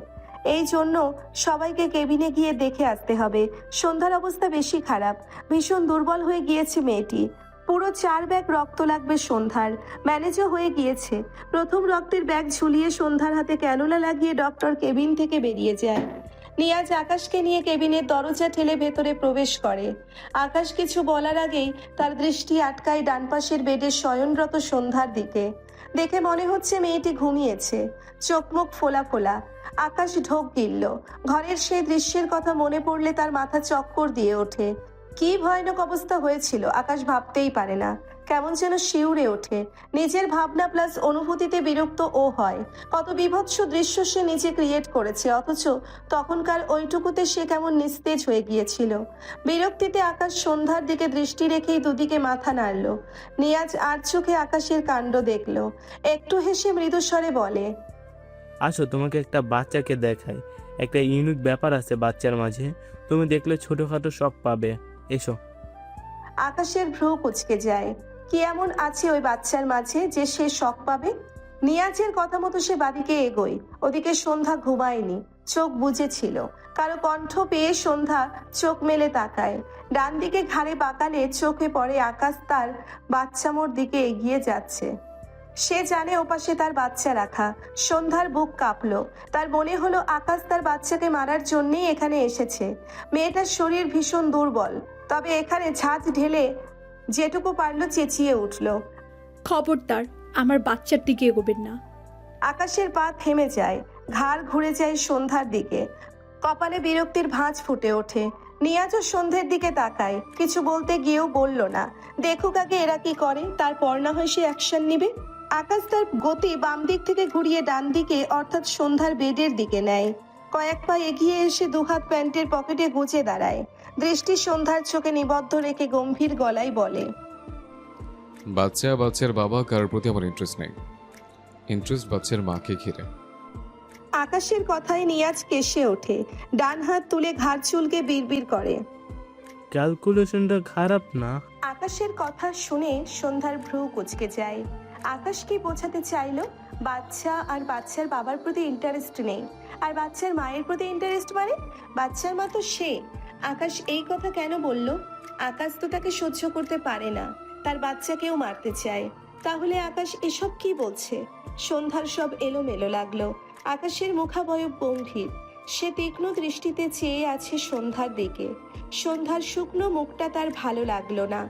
এই জন্য সবাইকে কেবিনে গিয়ে দেখে আসতে হবে। সন্ধ্যার অবস্থা বেশি খারাপ, ভীষণ দুর্বল হয়ে গিয়েছে মেয়েটি। পুরো 4 ব্যাগ রক্ত লাগবে সন্ধ্যার, ম্যানেজও হয়ে গিয়েছে। প্রথম রক্তের ব্যাগ ঝুলিয়ে সন্ধ্যার হাতে ক্যানুলা লাগিয়ে ডক্টর কেবিন থেকে বেরিয়ে যায়। নিয়াজ আকাশকে নিয়ে কেবিনের দরজা ঠেলে ভেতরে প্রবেশ করে। আকাশ কিছু বলার আগেই তার দৃষ্টি আটকায় ডান পাশের বেডে শয়নরত সন্ধ্যার দিকে। দেখে মনে হচ্ছে মেয়েটি ঘুমিয়েছে, চোখ মুখ ফোলা ফোলা। আকাশ ঢোক গিলল। ঘরের সেই দৃশ্যের কথা মনে পড়লে তার মাথা চক্কর দিয়ে ওঠে। কি ভয়ানক অবস্থা হয়েছিল আকাশ ভাবতেই পারে না, কেমন যেন শিউরে ওঠে। নিজের ভাবনা প্লাস অনুভূতিতে বিরক্ত ও হয়। কত বিভৎস দৃশ্য সে নিজে ক্রিয়েট করেছে, অথচ তখনকার ওইটুকুতে সে কেমন নিস্তেজ হয়ে গিয়েছিল। বিরক্তিতে আকাশ সন্ধ্যার দিকে দৃষ্টি রেখেই দুদিকে মাথা নাড়ল। নিয়াজ আর চোখে আকাশের কাণ্ড দেখল, একটু হেসে মৃদুস্বরে বলে।
আসো, তোমাকে একটা বাচ্চাকে দেখাই। একটা ইউনিক ব্যাপার আছে বাচ্চার মাঝে, তুমি দেখলে ছোটখাটো শখ পাবে। এসো।
আকাশের ভ্রু কুঁচকে যায়, কি এমন আছে ওই বাচ্চার মাঝে যে সে শখ পাবে? নিয়াজের কথা মতো সে বাদিকে এগোয়। ওদিকে সন্ধ্যা ঘুমায়নি, চোখ বুজেছিল। কারো কণ্ঠ পেয়ে সন্ধ্যা চোখ মেলে তাকায়। ডান দিকে ঘাড়ে বাঁকালে চোখে পড়ে আকাশ তার বাচ্চামোর দিকে এগিয়ে যাচ্ছে। সে জানে ওপাশে তার বাচ্চা রাখা। সন্ধ্যার বুক কাঁপলো, তার মনে হলো আকাশ তার বাচ্চাকে মারার জন্যই এখানে এসেছে। মেয়েটার শরীর ভীষণ দুর্বল, তবে এখানে ঝাঁজ ঢেলে যেটুকু পারল চেঁচিয়ে উঠল।
খবরদার আমার বাচ্চার দিকে এগোবেন না।
আকাশের পা থেমে যায়, ঘাড় ঘুরে যায় সন্ধ্যার দিকে। কপালে বিরক্তির ভাঁজ ফুটে ওঠে। নিয়াজও সন্ধ্যের দিকে তাকায়, কিছু বলতে গিয়েও বলল না। দেখুক আগে এরা কি করে, তারপর না হয় সে অ্যাকশন নিবে। আকাশ তার গতি বাম দিক থেকে ঘুরিয়ে ডান দিকে, অর্থাৎ সন্ধ্যার বেডের দিকে নেয়। কয়েক পা এগিয়ে এসে দুহাত প্যান্টের পকেটে গুজে দাঁড়ায়। দৃষ্টি সন্ধ্যার চোখে নিবদ্ধ রেখে গম্ভীর গলায় বলে,
বাচ্চার বাবা কারোর প্রতি আমার ইন্টারেস্ট নেই। ইন্টারেস্ট বাচ্চার মাকে ঘিরে।
আকাশের কথায় নিয়াজ কেশে ওঠে, ডান হাত তুলে ঘাড় চুলকে বিড়বিড় করে।
ক্যালকুলেশনটা খারাপ না।
আকাশের কথা শুনে সন্ধ্যার ভ্রু কুঁচকে যায়। আকাশ কি বোঝাতে চাইলো? বাচ্চা আর বাচ্চার বাবার প্রতি ইন্টারেস্ট নেই, আর বাচ্চার মায়ের প্রতি ইন্টারেস্ট মানে? বাচ্চার মা তো সে। আকাশ এই কথা কেন বলল? আকাশ তো তাকে সহ্য করতে পারে না, তার বাচ্চাকেও মারতে চায়। তাহলে আকাশ এসব কি বলছে? সন্ধ্যার সব এলোমেলো লাগলো। আকাশের মুখাবয়ব গম্ভীর, সে তীক্ষ্ণ দৃষ্টিতে চেয়ে আছে সন্ধ্যার দিকে। সন্ধ্যার শুকনো মুখটা তার ভালো লাগলো না।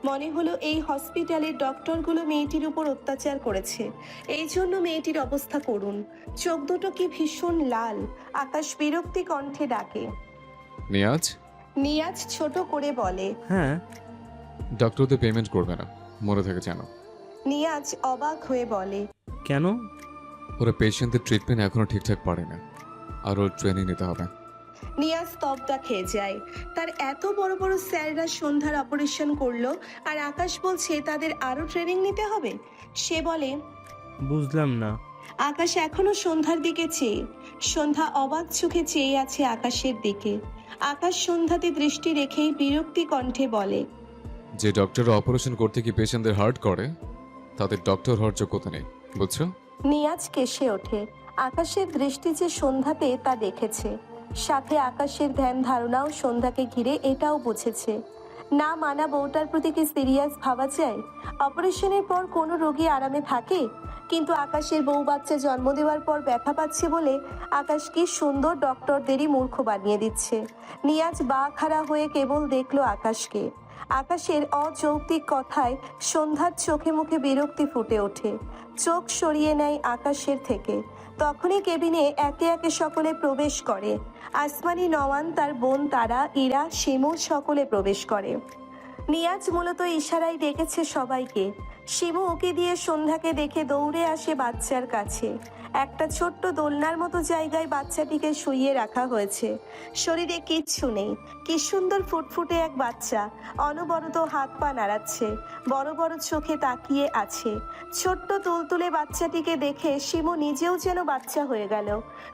মনে হলো এই হসপিটালের ডক্টরগুলো মেয়েটির উপর অত্যাচার করেছে, এই জন্য মেয়েটির অবস্থা করুণ। চোখ দুটো কি ভীষণ লাল। আকাশ বিরক্তি কণ্ঠে ডাকে।
নিয়াজ,
নিয়াজ ছোট করে বলে।
হ্যাঁ,
ডক্টর তো পেমেন্ট করবে না, মনে থাকে জানো।
নিয়াজ অবাক হয়ে বলে,
কেন?
ওরা পেশেন্টদের ট্রিটমেন্ট এখনো ঠিকঠাক পারে না, আর ওর ট্রেনিং নিতে হবে।
নিয়াজ তবদা খেয়ে যায়। তার এত বড় বড় স্যাররা সন্ধ্যার অপারেশন করলো, আর আকাশ বলছে তাদের আরো ট্রেনিং নিতে হবে। সে বলে,
বুঝলাম না।
আকাশ এখনো সন্ধ্যার দিকে চেয়ে। সন্ধ্যা অবাক চোখে চেয়ে আছে আকাশের দিকে। আকাশ সন্ধ্যাতে দৃষ্টি রেখেই বিরক্তি কণ্ঠে বলে,
যে ডক্টররা অপারেশন করতে কি পেশেন্টদের হার্ট করে, তাদের ডক্টর হওয়ার যোগ্যতা নেই, বুঝছো?
নিয়াজ কেশে ওঠে। আকাশের দৃষ্টি যে সন্ধ্যাতে তা দেখেছে, সাথে আকাশের ধ্যান ধারণাও সন্ধ্যাকে ঘিরে এটাও বুঝেছে। না মানা বউটার প্রতি কি সিরিয়াস ভাবা যায়? অপারেশনের পর কোনো রোগী আরামে থাকে? কিন্তু আকাশের বউ বাচ্চা জন্ম দেওয়ার পর ব্যথা পাচ্ছে বলে আকাশ কি সুন্দর ডক্টরদেরই মূর্খ বানিয়ে দিচ্ছে। নিয়াজ বা খাড়া হয়ে কেবল দেখলো আকাশকে। আকাশের অযৌক্তিক কথায় সন্ধ্যার চোখে মুখে বিরক্তি ফুটে ওঠে। চোখ সরিয়ে নেয় আকাশের থেকে। তখনই কেবিনে একে একে সকলে প্রবেশ করে। আসমানি, নওয়ান, তার বোন তারা, ইরা, শিমু সকলে প্রবেশ করে। নিয়াজ মূলত ইশারায় ডেকেছে সবাইকে। শিমু ওকে দিয়ে সন্ধ্যাকে দেখে দৌড়ে আসে বাচ্চার কাছে। একটা ছোট্ট দোলনার মতো জায়গায় বাচ্চাটিকে শুইয়ে রাখা হয়েছে। শরীরে কিচ্ছু নেই। কি সুন্দর ফুটফুটে এক বাচ্চা, অনবরত হাত পা নাড়াচ্ছে, বড় বড় চোখে তাকিয়ে আছে। ছোট্ট তুলতুলে বাচ্চাটিকে দেখে শিমু নিজেও যেন বাচ্চা হয়ে গেল।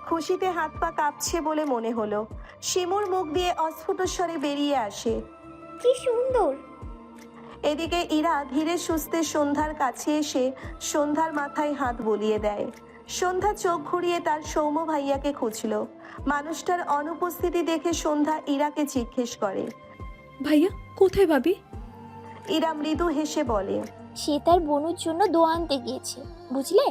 খুশিতে হাত পা কাঁপছে বলে মনে হলো। শিমুর মুখ দিয়ে অস্ফুট স্বরে বেরিয়ে আসে,
কি সুন্দর।
এদিকে ইরা ধীরে সুস্থে সন্ধ্যার কাছে এসে সন্ধ্যার মাথায় হাত বুলিয়ে দেয়। সন্ধ্যা চোখ ঘুরিয়ে তার সৌম্য ভাইয়াকে খুঁজল। মানুষটার অনুপস্থিতি দেখে সন্ধ্যা ইরাকে জিজ্ঞেস করে,
ভাইয়া কোথায় ভাবি?
ইরা মৃদু হেসে বলে,
সে তার বোনের জন্য দোয়া আনতে গিয়েছে, বুঝলে?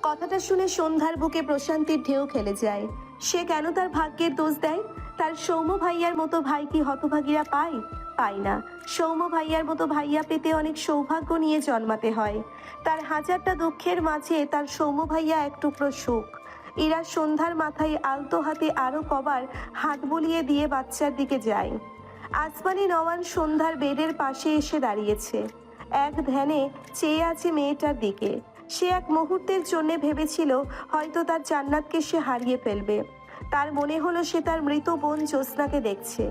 কথাটা শুনে সন্ধ্যার বুকে প্রশান্তির ঢেউ খেলে যায়। সে কেন তার ভাগ্যের দোষ দেয়? তার সৌম্য ভাইয়ার মতো ভাই কি হতভাগীরা পায়? পায় না। সৌম্য ভাইয়ার মতো ভাইয়া পেতে অনেক সৌভাগ্য নিয়ে জন্মাতে হয়। তার হাজারটা দুঃখের মাঝে তার সৌম্য ভাইয়া এক টুকরো সুখ। ইরা সন্ধ্যার মাথায় আলতো হাতে আরো কবার হাত বুলিয়ে দিয়ে বাচ্চার দিকে যায়। আসমানি, নওয়ান সন্ধ্যার বেডের পাশে এসে দাঁড়িয়েছে। এক ধ্যানে চেয়ে আছে মেয়েটার দিকে। সে এক মুহূর্তের জন্য ভেবেছিল হয়তো তার জান্নাতকে সে হারিয়ে ফেলবে। তার মনে হলো সে তার মৃত বোন জ্যোৎস্নাকে দেখছে,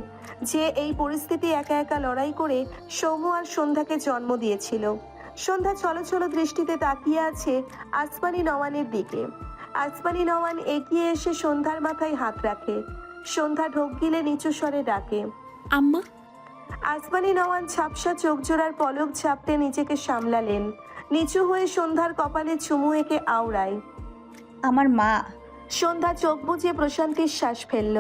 যে এই পরিস্থিতি একা একা লড়াই করে সৌম্য আর সন্ধ্যাকে জন্ম দিয়েছিল। সন্ধ্যা ছলছল দৃষ্টিতে তাকিয়ে আছে আসমানি নওয়ানের দিকে। আসমানি নওয়ান এগিয়ে এসে সন্ধ্যার মাথায় হাত রাখে। সন্ধ্যা ঢোক গিলে নিচু স্বরে ডাকে,
আম্মা।
আসমানি নওয়ান ঝাপসা চোখ জোড়ার পলক ঝাপটে নিজেকে সামলালেন। নিচু হয়ে সন্ধ্যার কপালে চুমু এঁকে আওড়ায়,
আমার মা।
সন্ধ্যা চোখ বুজে প্রশান্তির শ্বাস ফেলল।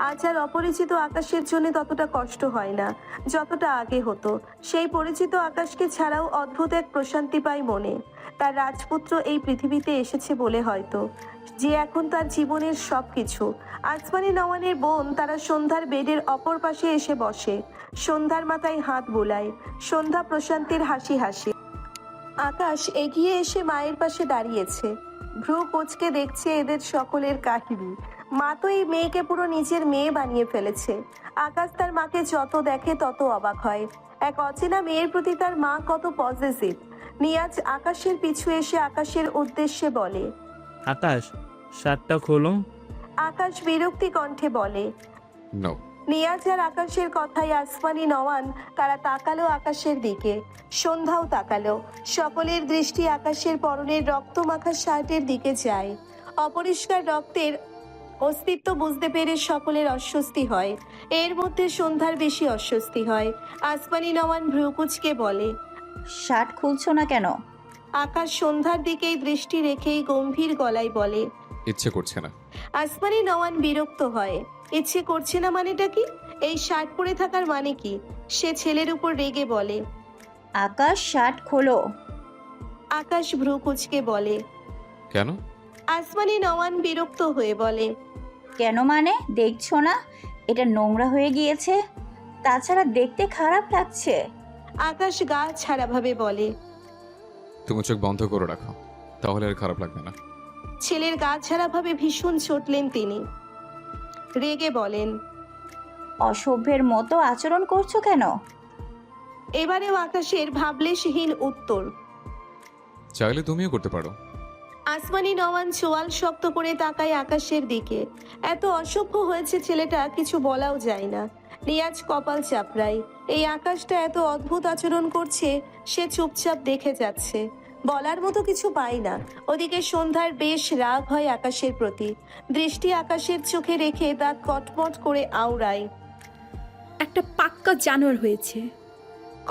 আজ আর অপরিচিত আকাশের জন্য ততটা কষ্ট হয় না যতটা আগে হতো। সেই পরিচিত আকাশকে ছাড়াও অদ্ভুত এক প্রশান্তি পায় মনে। তার রাজপুত্র এই পৃথিবীতে এসেছে বলে হয়তো, যে এখন তার জীবনের সব কিছু। আসমানি নওয়ানের বোন তারা সন্ধ্যার বেডের অপর পাশে এসে বসে। সন্ধ্যার মাথায় হাত বোলায়। সন্ধ্যা প্রশান্তির হাসি হাসে। আকাশ এগিয়ে এসে মায়ের পাশে দাঁড়িয়েছে। ভ্রু কোচকে দেখছে এদের সকলের কাহিনী। মা তো এই মেয়েকে পুরো নিজের মেয়ে বানিয়ে ফেলেছে। আকাশ তার মাকে যত দেখে তত অবাক হয়। এক অচেনা মেয়ের প্রতি তার মা কত পজিটিভ। নিয়াজ আকাশের পিছু এসে আকাশের উদ্দেশ্যে বলে,
আকাশ, শার্টটা খোলো।
আকাশ বিরক্তি কণ্ঠে বলে,
নো।
নিয়াজ আর আকাশের কথায় আসমানি নওয়ান তারা তাকালো আকাশের দিকে, সন্ধ্যাও তাকালো। সকলের দৃষ্টি আকাশের পরনের রক্তমাখা শার্টের দিকে যায়। অপরিষ্কার রক্তের অস্তিত্ব বুঝতে পেরে সকলের অস্বস্তি হয়। এর মধ্যে সন্ধ্যার বেশি অস্বস্তি হয়। আসমানি নওয়ান ভ্রুকুচকে বলে,
শার্ট খুলছো না কেন?
আকাশ সন্ধ্যার দিকেই দৃষ্টি রেখেই গম্ভীর গলায় বলে,
ইচ্ছে করছে না।
আসমানি নওয়ান বিরক্ত হয়। ইচ্ছে করছে না মানেটা কি? এই শার্ট পরে থাকার মানে কি? সে ছেলের উপর রেগে বলে।
আকাশ, শার্ট খোলো।
আকাশ ভ্রু কুচকে বলে।
কেন?
আসমানি নওয়ান বিরক্ত হয়ে বলে,
কেন মানে? দেখছো না এটা নোংরা হয়ে গিয়েছে? তাছাড়া দেখতে খারাপ লাগছে।
আকাশ গা ছাড়াভাবে বলে।
তুমি চোখ বন্ধ করে রাখো, তাহলে আর খারাপ লাগবে না।
ছেলের গা ছাড়াভাবে ভীষণ চটলেন তিনি। রেগে বলেন,
অসভ্যের মতো আচরণ করছো কেন?
এবারেও আকাশের ভাবলেশহীন উত্তর।
চাইলে তুমিও করতে পারো।
আসমানি নওয়ান চোয়াল শক্ত করে তাকায় আকাশের দিকে। এত অসভ্য হয়েছে ছেলেটা, কিছু বলাও যায় না। নিয়াজ কপাল চাপড়ায়। এই আকাশটা এত অদ্ভুত আচরণ করছে, সে চুপচাপ দেখে যাচ্ছে, বলার মতো কিছু পায় না। ওদিকে সন্ধ্যার বেশ রাগ হয় আকাশের প্রতি। দৃষ্টি আকাশের চোখে রেখে দাঁত কটমট করে আওড়ায়।
একটা পাক্কা জানোয়ার হয়েছে।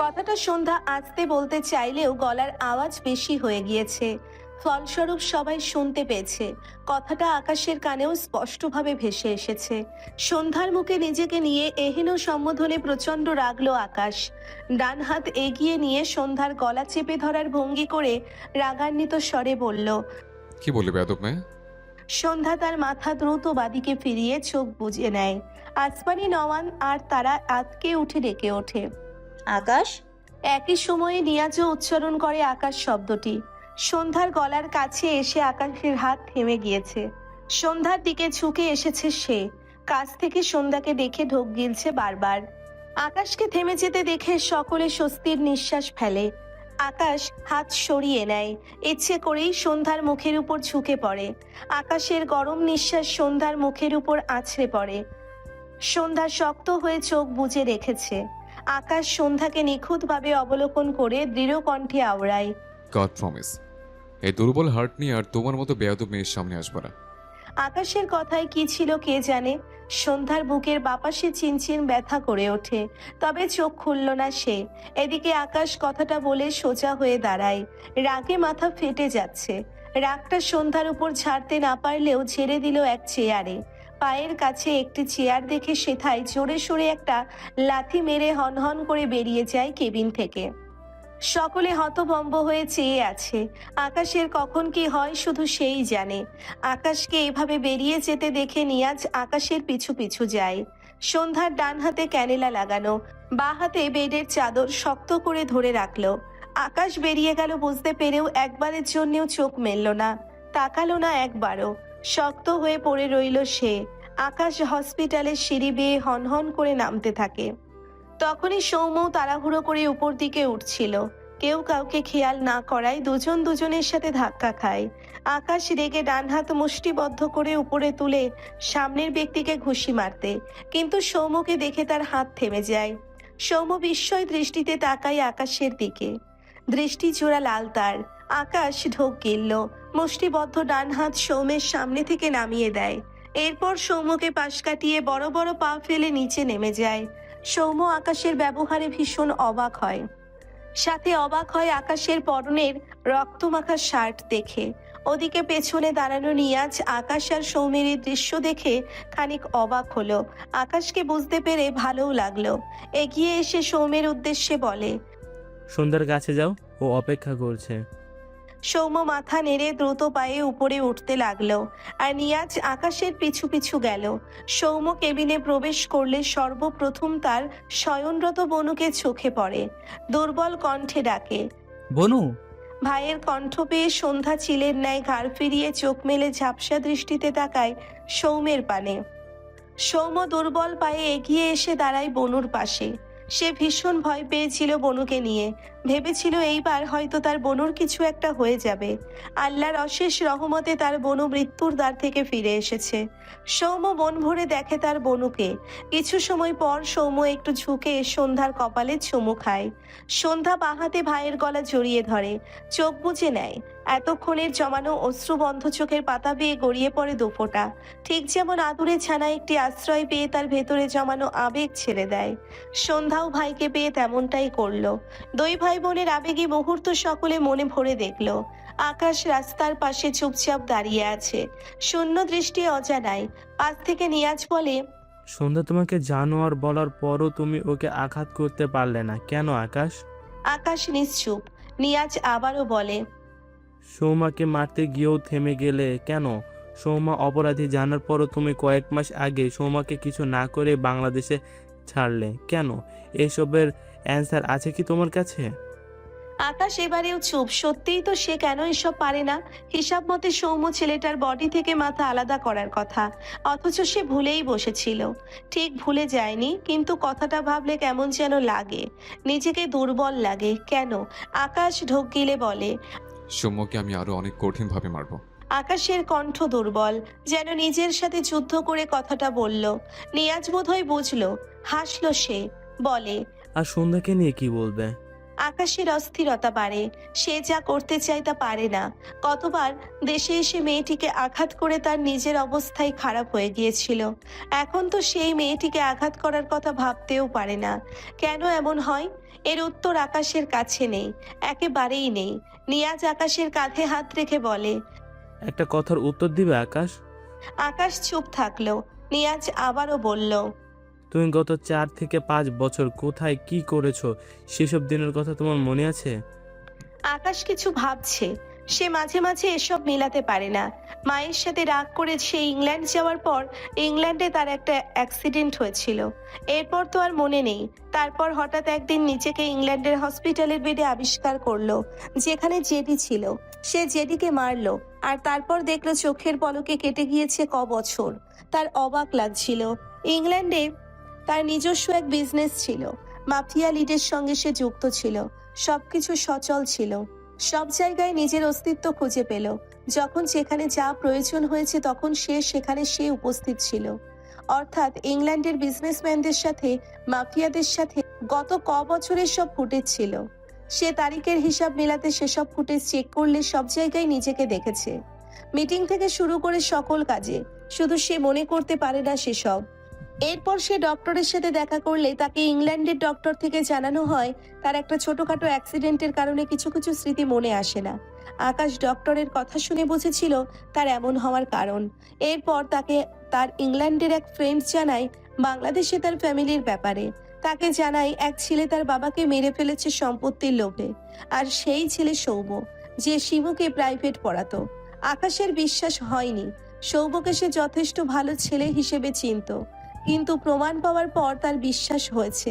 কথাটা সন্ধ্যা আস্তে বলতে চাইলেও গলার আওয়াজ বেশি হয়ে গিয়েছে, ফলস্বরূপ সবাই শুনতে পেয়েছে। কথাটা আকাশের কানেও স্পষ্টভাবে ভেসে এসেছে। সন্ধ্যার মুখে নিজেকে নিয়ে এহেন সম্বোধনে প্রচণ্ড রাগলো আকাশ। ডান হাত এগিয়ে নিয়ে সন্ধ্যার গলা চেপে ধরার ভঙ্গি করে রাগান্বিত স্বরে বলল,
কি বললি বেয়াদব মেয়ে?
সন্ধ্যা তার মাথা দ্রুত বাদিকে ফিরিয়ে চোখ বুজে নেয়। আসমানি নওয়ান আর তারা আতকে উঠে ডেকে ওঠে,
আকাশ।
একই সময়ে নিয়াজও উচ্চারণ করে আকাশ শব্দটি। সন্ধ্যার গলার কাছে এসে আকাশের হাত থেমে গিয়েছে। সন্ধ্যার দিকে ঝুঁকে এসেছে সে। কাছ থেকে সন্ধ্যাকে দেখে ঢোক গিলছে বারবার। আকাশকে থেমে যেতে দেখে সকলে স্বস্তির নিঃশ্বাস ফেলে। আকাশ হাত সরিয়ে নেয়, ইচ্ছে করেই সন্ধ্যার মুখের উপর ঝুঁকে পড়ে। আকাশের গরম নিঃশ্বাস সন্ধ্যার মুখের উপর আছড়ে পড়ে। সন্ধ্যা শক্ত হয়ে চোখ বুজে রেখেছে। আকাশ সন্ধ্যাকে নিখুঁতভাবে অবলোকন করে দৃঢ় কণ্ঠে আওড়ায়,
গড প্রমিস, এই দুর্বল হার্ট নিয়ে আর তোমার মতো বেয়াদব মেয়ের সামনে আসবে না।
আকাশের কথায় কি ছিল কে জানে। সন্ধ্যার বুকের বাপাসে চিনচিন ব্যথা করে ওঠে, তবে চোখ খুলল না সে। এদিকে আকাশ কথাটা বলে সোজা হয়ে দাঁড়ায়। রাগে মাথা ফেটে যাচ্ছে। রাগটা সন্ধ্যার উপর ঝাড়তে না পারলেও ঝেড়ে দিল এক চেয়ারে। পায়ের কাছে একটি চেয়ার দেখে সেথায় জোরে সোরে একটা লাথি মেরে হনহন করে বেরিয়ে যায় কেবিন থেকে। সকলে হতভম্ব হয়ে চেয়ে আছে। আকাশের কখন কি হয় শুধু সেই জানে। আকাশকে এভাবে বেরিয়ে যেতে দেখে নিয়াজ আকাশের পিছু পিছু যায়। সন্ধ্যার ডান হাতে ক্যানেলা লাগানো, বাঁ হাতে বেডের চাদর শক্ত করে ধরে রাখলো। আকাশ বেরিয়ে গেল বুঝতে পেরেও একবারের জন্যেও চোখ মেলল না, তাকালো না একবারও। শক্ত হয়ে পড়ে রইল সে। আকাশ হসপিটালের সিঁড়ি বেয়ে হনহন করে নামতে থাকে। তখনই সৌম্য তাড়াহুড়ো করে উপর দিকে উঠছিল। কেউ কাউকে খেয়াল না করায় দুজন দুজনের সাথে ধাক্কা খায়। আকাশ রেগে ডান হাত মুষ্টিবদ্ধ করে উপরে তুলে সামনের ব্যক্তিকে ঘুষি মারতে, কিন্তু সৌম্যকে দেখে তার হাত থেমে যায়। সৌম্য বিস্ময় দৃষ্টিতে তাকায় আকাশের দিকে। দৃষ্টি জোড়া লাল তার। আকাশ ঢোক গিলল, মুষ্টিবদ্ধ ডান হাত সৌম্যের সামনে থেকে নামিয়ে দেয়। এরপর সৌম্যকে পাশ কাটিয়ে বড় বড় পা ফেলে নিচে নেমে যায়। সৌম্য আকাশের ব্যবহারে ভীষণ অবাক হয়। সাথে অবাক হয় আকাশের পরনের রক্তমাখা শার্ট দেখে। ওদিকে পেছনে দাঁড়ানো নিয়াজ আকাশ আর সৌম্যের এই দৃশ্য দেখে খানিক অবাক হলো। আকাশকে বুঝতে পেরে ভালোও লাগলো। এগিয়ে এসে সৌম্যের উদ্দেশ্যে বলে,
সন্ধ্যার কাছে যাও, ও অপেক্ষা করছে।
সৌম্য মাথা নেড়ে দ্রুত পায়ে উপরে উঠতে লাগলো, আর নিয়াজ আকাশের পিছু পিছু গেল। সৌম্য কেবিনে প্রবেশ করলে সর্বপ্রথম তার শয়নরত বনুকে চোখে পড়ে। দুর্বল কণ্ঠে ডাকে,
বনু।
ভাইয়ের কণ্ঠ পেয়ে সন্ধ্যা চিলের ন্যায় ঘাড় ফিরিয়ে চোখ মেলে ঝাপসা দৃষ্টিতে তাকায় সৌম্যের পানে। সৌম্য দুর্বল পায়ে এগিয়ে এসে দাঁড়ায় বনুর পাশে। সে ভীষণ ভয় পেয়েছিল বনুকে নিয়ে। ভেবেছিল এইবার হয়তো তার বনুর কিছু একটা হয়ে যাবে। আল্লাহর অশেষ রহমতে তার বনু মৃত্যুর দ্বার থেকে ফিরে এসেছে। সৌম্য মন ভরে দেখে তার বনুকে। কিছু সময় পর সৌম্য একটু ঝুঁকে সন্ধ্যার কপালে চুমু খায়। সন্ধ্যা বাহাতে ভাইয়ের গলা জড়িয়ে ধরে, চোখ বুজে নেয়। এতক্ষণের জমানো অশ্রু বন্ধ চোখের পাতা বেয়ে গড়িয়ে পড়ে দুফোঁটা। ঠিক যেমন আদুরে ছানা একটি আশ্রয় পেয়ে তার ভেতরে জমানো আবেগ ছেড়ে দেয়, সন্ধ্যাও ভাইকে পেয়ে তেমনটাই করলো। দুই ভাই বোনের আবেগী মুহূর্ত সকলে মনে ভরে দেখলো। আকাশ রাস্তার পাশে চুপচাপ দাঁড়িয়ে আছে, শূন্য দৃষ্টি অজানায়। পাশ থেকে নিয়াজ বলে,
সন্ধ্যা তোমাকে জানোয়ার বলার পরও তুমি ওকে আঘাত করতে পারলে না কেন আকাশ?
আকাশ নিশ্চুপ। নিয়াজ আবারও বলে,
সৌমাকে মারতে গিয়েও থেমে গেলে কেন? সৌমা অপরাধী জানার পরও তুমি কয়েক মাস আগে সৌমাকে কিছু না করে বাংলাদেশে ছাড়লে কেন? এসবের অ্যান্সার আছে কি তোমার কাছে?
আকাশ এবারেও চুপ। সত্যিই তো সে কেন এসব পারে না? হিসাব মতে সৌম্য ছেলেটার বডি থেকে মাথা আলাদা করার কথা, অথচ সে ভুলেই বসেছিল। ঠিক ভুলে যায়নি, কিন্তু কথাটা ভাবলে কেমন যেন লাগে, নিজেকে দুর্বল লাগে। কেন? আকাশ ঢোক গিলে বলে।
সৌম্যকে আমি আরো অনেক কঠিনভাবে মারবো।
আকাশের কণ্ঠ দুর্বল, যেন নিজের সাথে যুদ্ধ করে কথাটা বলল। নিয়াজ বোধহয় বুঝলো, হাসলো সে, বলে,
আর সন্ধ্যাকে নিয়ে কি বলবে?
আকাশের অস্থিরতা বাড়ে। সে যা করতে চায় তা পারে না। কতবার দেশে এসে মেয়েটিকে আঘাত করে তার নিজের অবস্থাই খারাপ হয়ে গিয়েছিল। এখন তো সেই মেয়েটিকে আঘাত করার কথা ভাবতেও পারে না। কেন এমন হয়? এর উত্তর আকাশের কাছে নেই, একেবারেই নেই। নিয়াজ আকাশের কাঁধে হাত রেখে বলে,
একটা কথার উত্তর দিবে আকাশ?
আকাশ চুপ থাকলো। নিয়াজ আবারও বলল,
তুমি গত 4 থেকে 5 বছর কোথায় কি করেছো সেসব দিনের কথা তোমার মনে আছে?
আকাশ কিছু ভাবছে। সে মাঝে মাঝে এসব মেলাতে পারে না। মায়ের সাথে রাগ করে সে ইংল্যান্ড যাওয়ার পর ইংল্যান্ডে তার একটা অ্যাক্সিডেন্ট হয়েছিল। এরপর তো আর মনে নেই। তারপর হঠাৎ একদিন নিজেকে ইংল্যান্ডের হসপিটালের বেডে আবিষ্কার করলো, যেখানে জেডি ছিল। সে জেডিকে মারলো, আর তারপর দেখলো চোখের পলকে কেটে গিয়েছে বছর। তার অবাক লাগছিল। ইংল্যান্ডে তার নিজস্ব এক বিজনেস ছিল, মাফিয়া লিডের সঙ্গে সে যুক্ত ছিল। সবকিছু সচল ছিল, সব জায়গায় নিজের অস্তিত্ব খুঁজে পেল। যখন যেখানে যা প্রয়োজন হয়েছে তখন সেখানে উপস্থিত ছিল। অর্থাৎ ইংল্যান্ডের বিজনেসম্যানদের সাথে মাফিয়াদের সাথে গত বছরের সব ফুটেজ ছিল। সে তারিখের হিসাব মেলাতে সেসব ফুটেজ চেক করলে সব জায়গায় নিজেকে দেখেছে, মিটিং থেকে শুরু করে সকল কাজে। শুধু সে মনে করতে পারে না সেসব। এরপর সে ডক্টরের সাথে দেখা করলে তাকে ইংল্যান্ডের ডক্টর থেকে জানানো হয় তার একটা ছোটখাটো অ্যাক্সিডেন্টের কারণে কিছু কিছু স্মৃতি মনে আসে না। আকাশ ডক্টরের কথা শুনে বুঝেছিল তার এমন হওয়ার কারণ। এরপর তাকে তার ইংল্যান্ডের এক ফ্রেন্ড জানায় বাংলাদেশে তার ফ্যামিলির ব্যাপারে। তাকে জানায় এক ছেলে তার বাবাকে মেরে ফেলেছে সম্পত্তির লোভে, আর সেই ছেলে সৌম্য, যে শিবুকে প্রাইভেট পড়াতো। আকাশের বিশ্বাস হয়নি। সৌম্যকে সে যথেষ্ট ভালো ছেলে হিসেবে চিনত, কিন্তু প্রমাণ পাওয়ার পর তার বিশ্বাস হয়েছে।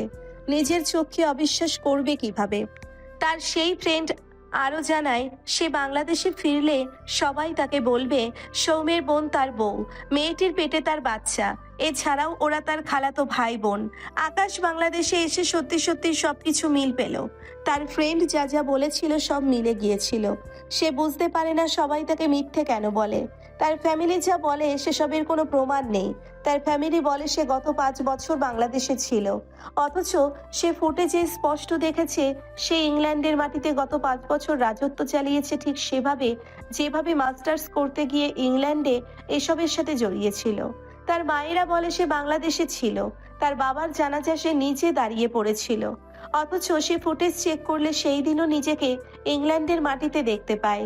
নিজের চোখে অবিশ্বাস করবে কিভাবে? তার সেই ফ্রেন্ড আরও জানায় সে বাংলাদেশে ফিরলে সবাই তাকে বলবে সৌমের বোন তার বউ, মেয়েটির পেটে তার বাচ্চা। এছাড়াও ওরা তার খালাতো ভাই বোন। আকাশ বাংলাদেশে এসে সত্যি সত্যি সবকিছু মিল পেল। তার ফ্রেন্ড যা যা বলেছিল সব মিলে গিয়েছিল। সে বুঝতে পারে না সবাই তাকে মিথ্যে কেন বলে। তার ফ্যামিলি যা বলে সেসবের কোনো প্রমাণ নেই। তার ফ্যামিলি বলে সে গত 5 বছর বাংলাদেশে ছিল, অথচ সে ফুটেজে স্পষ্ট দেখেছে সে ইংল্যান্ডের মাটিতে গত 5 বছর রাজত্ব চালিয়েছে, ঠিক সেভাবে যেভাবে মাস্টার্স করতে গিয়ে ইংল্যান্ডে এসবের সাথে জড়িয়েছিল। তার মায়েরা বলে সে বাংলাদেশে ছিল, তার বাবার জানাজা সে নিজে দাঁড়িয়ে পড়েছিল, অথচ সে ফুটেজ চেক করলে সেই দিনও নিজেকে ইংল্যান্ডের মাটিতে দেখতে পায়।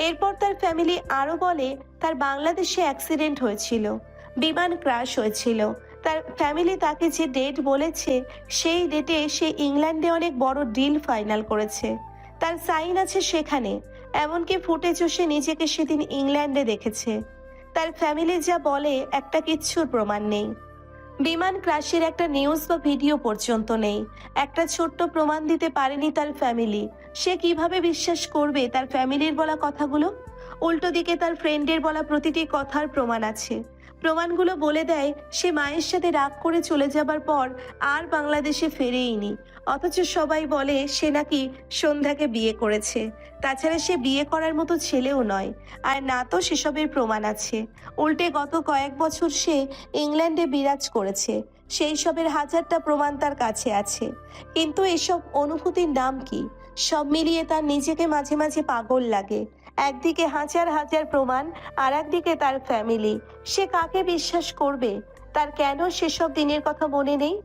এরপর তার ফ্যামিলি আরও বলে তার বাংলাদেশে অ্যাক্সিডেন্ট হয়েছিল, বিমান ক্র্যাশ হয়েছিল। তার ফ্যামিলি তাকে যে ডেট বলেছে সেই ডেটে সে ইংল্যান্ডে অনেক বড় ডিল ফাইনাল করেছে, তার সাইন আছে সেখানে। এমনকি ফুটেজও সে নিজেকে সেদিন ইংল্যান্ডে দেখেছে। তার ফ্যামিলি যা বলে একটা কিচ্ছুর প্রমাণ নেই। বিমান ক্র্যাশের একটা নিউজ বা ভিডিও পর্যন্ত নেই। একটা ছোট্ট প্রমাণ দিতে পারেনি তার ফ্যামিলি। সে কিভাবে বিশ্বাস করবে তার ফ্যামিলির বলা কথাগুলো? উল্টো দিকে তার ফ্রেন্ডের বলা প্রতিটি কথার প্রমাণ আছে। প্রমাণগুলো বলে দেয় সে মায়ের সাথে রাগ করে চলে যাবার পর আর বাংলাদেশে ফেরেইনি, অথচ সবাই বলে সে নাকি সন্ধ্যাকে বিয়ে করেছে। তাছাড়া সে বিয়ে করার মতো ছেলেও নয়, আর না তো সেসবের প্রমাণ আছে। উল্টে গত কয়েক বছর সে ইংল্যান্ডে বিরাজ করেছে, সেই সবের হাজারটা প্রমাণ তার কাছে আছে। কিন্তু এসব অনুভূতির নাম কি? সব মিলিয়ে তার নিজেকে মাঝে মাঝে পাগল লাগে। একদিকে হাজার হাজার প্রমাণ, আর একদিকে তার ফ্যামিলি। সে কাকে বিশ্বাস করবে? তার কেন সেসব দিনের কথা মনে নেই?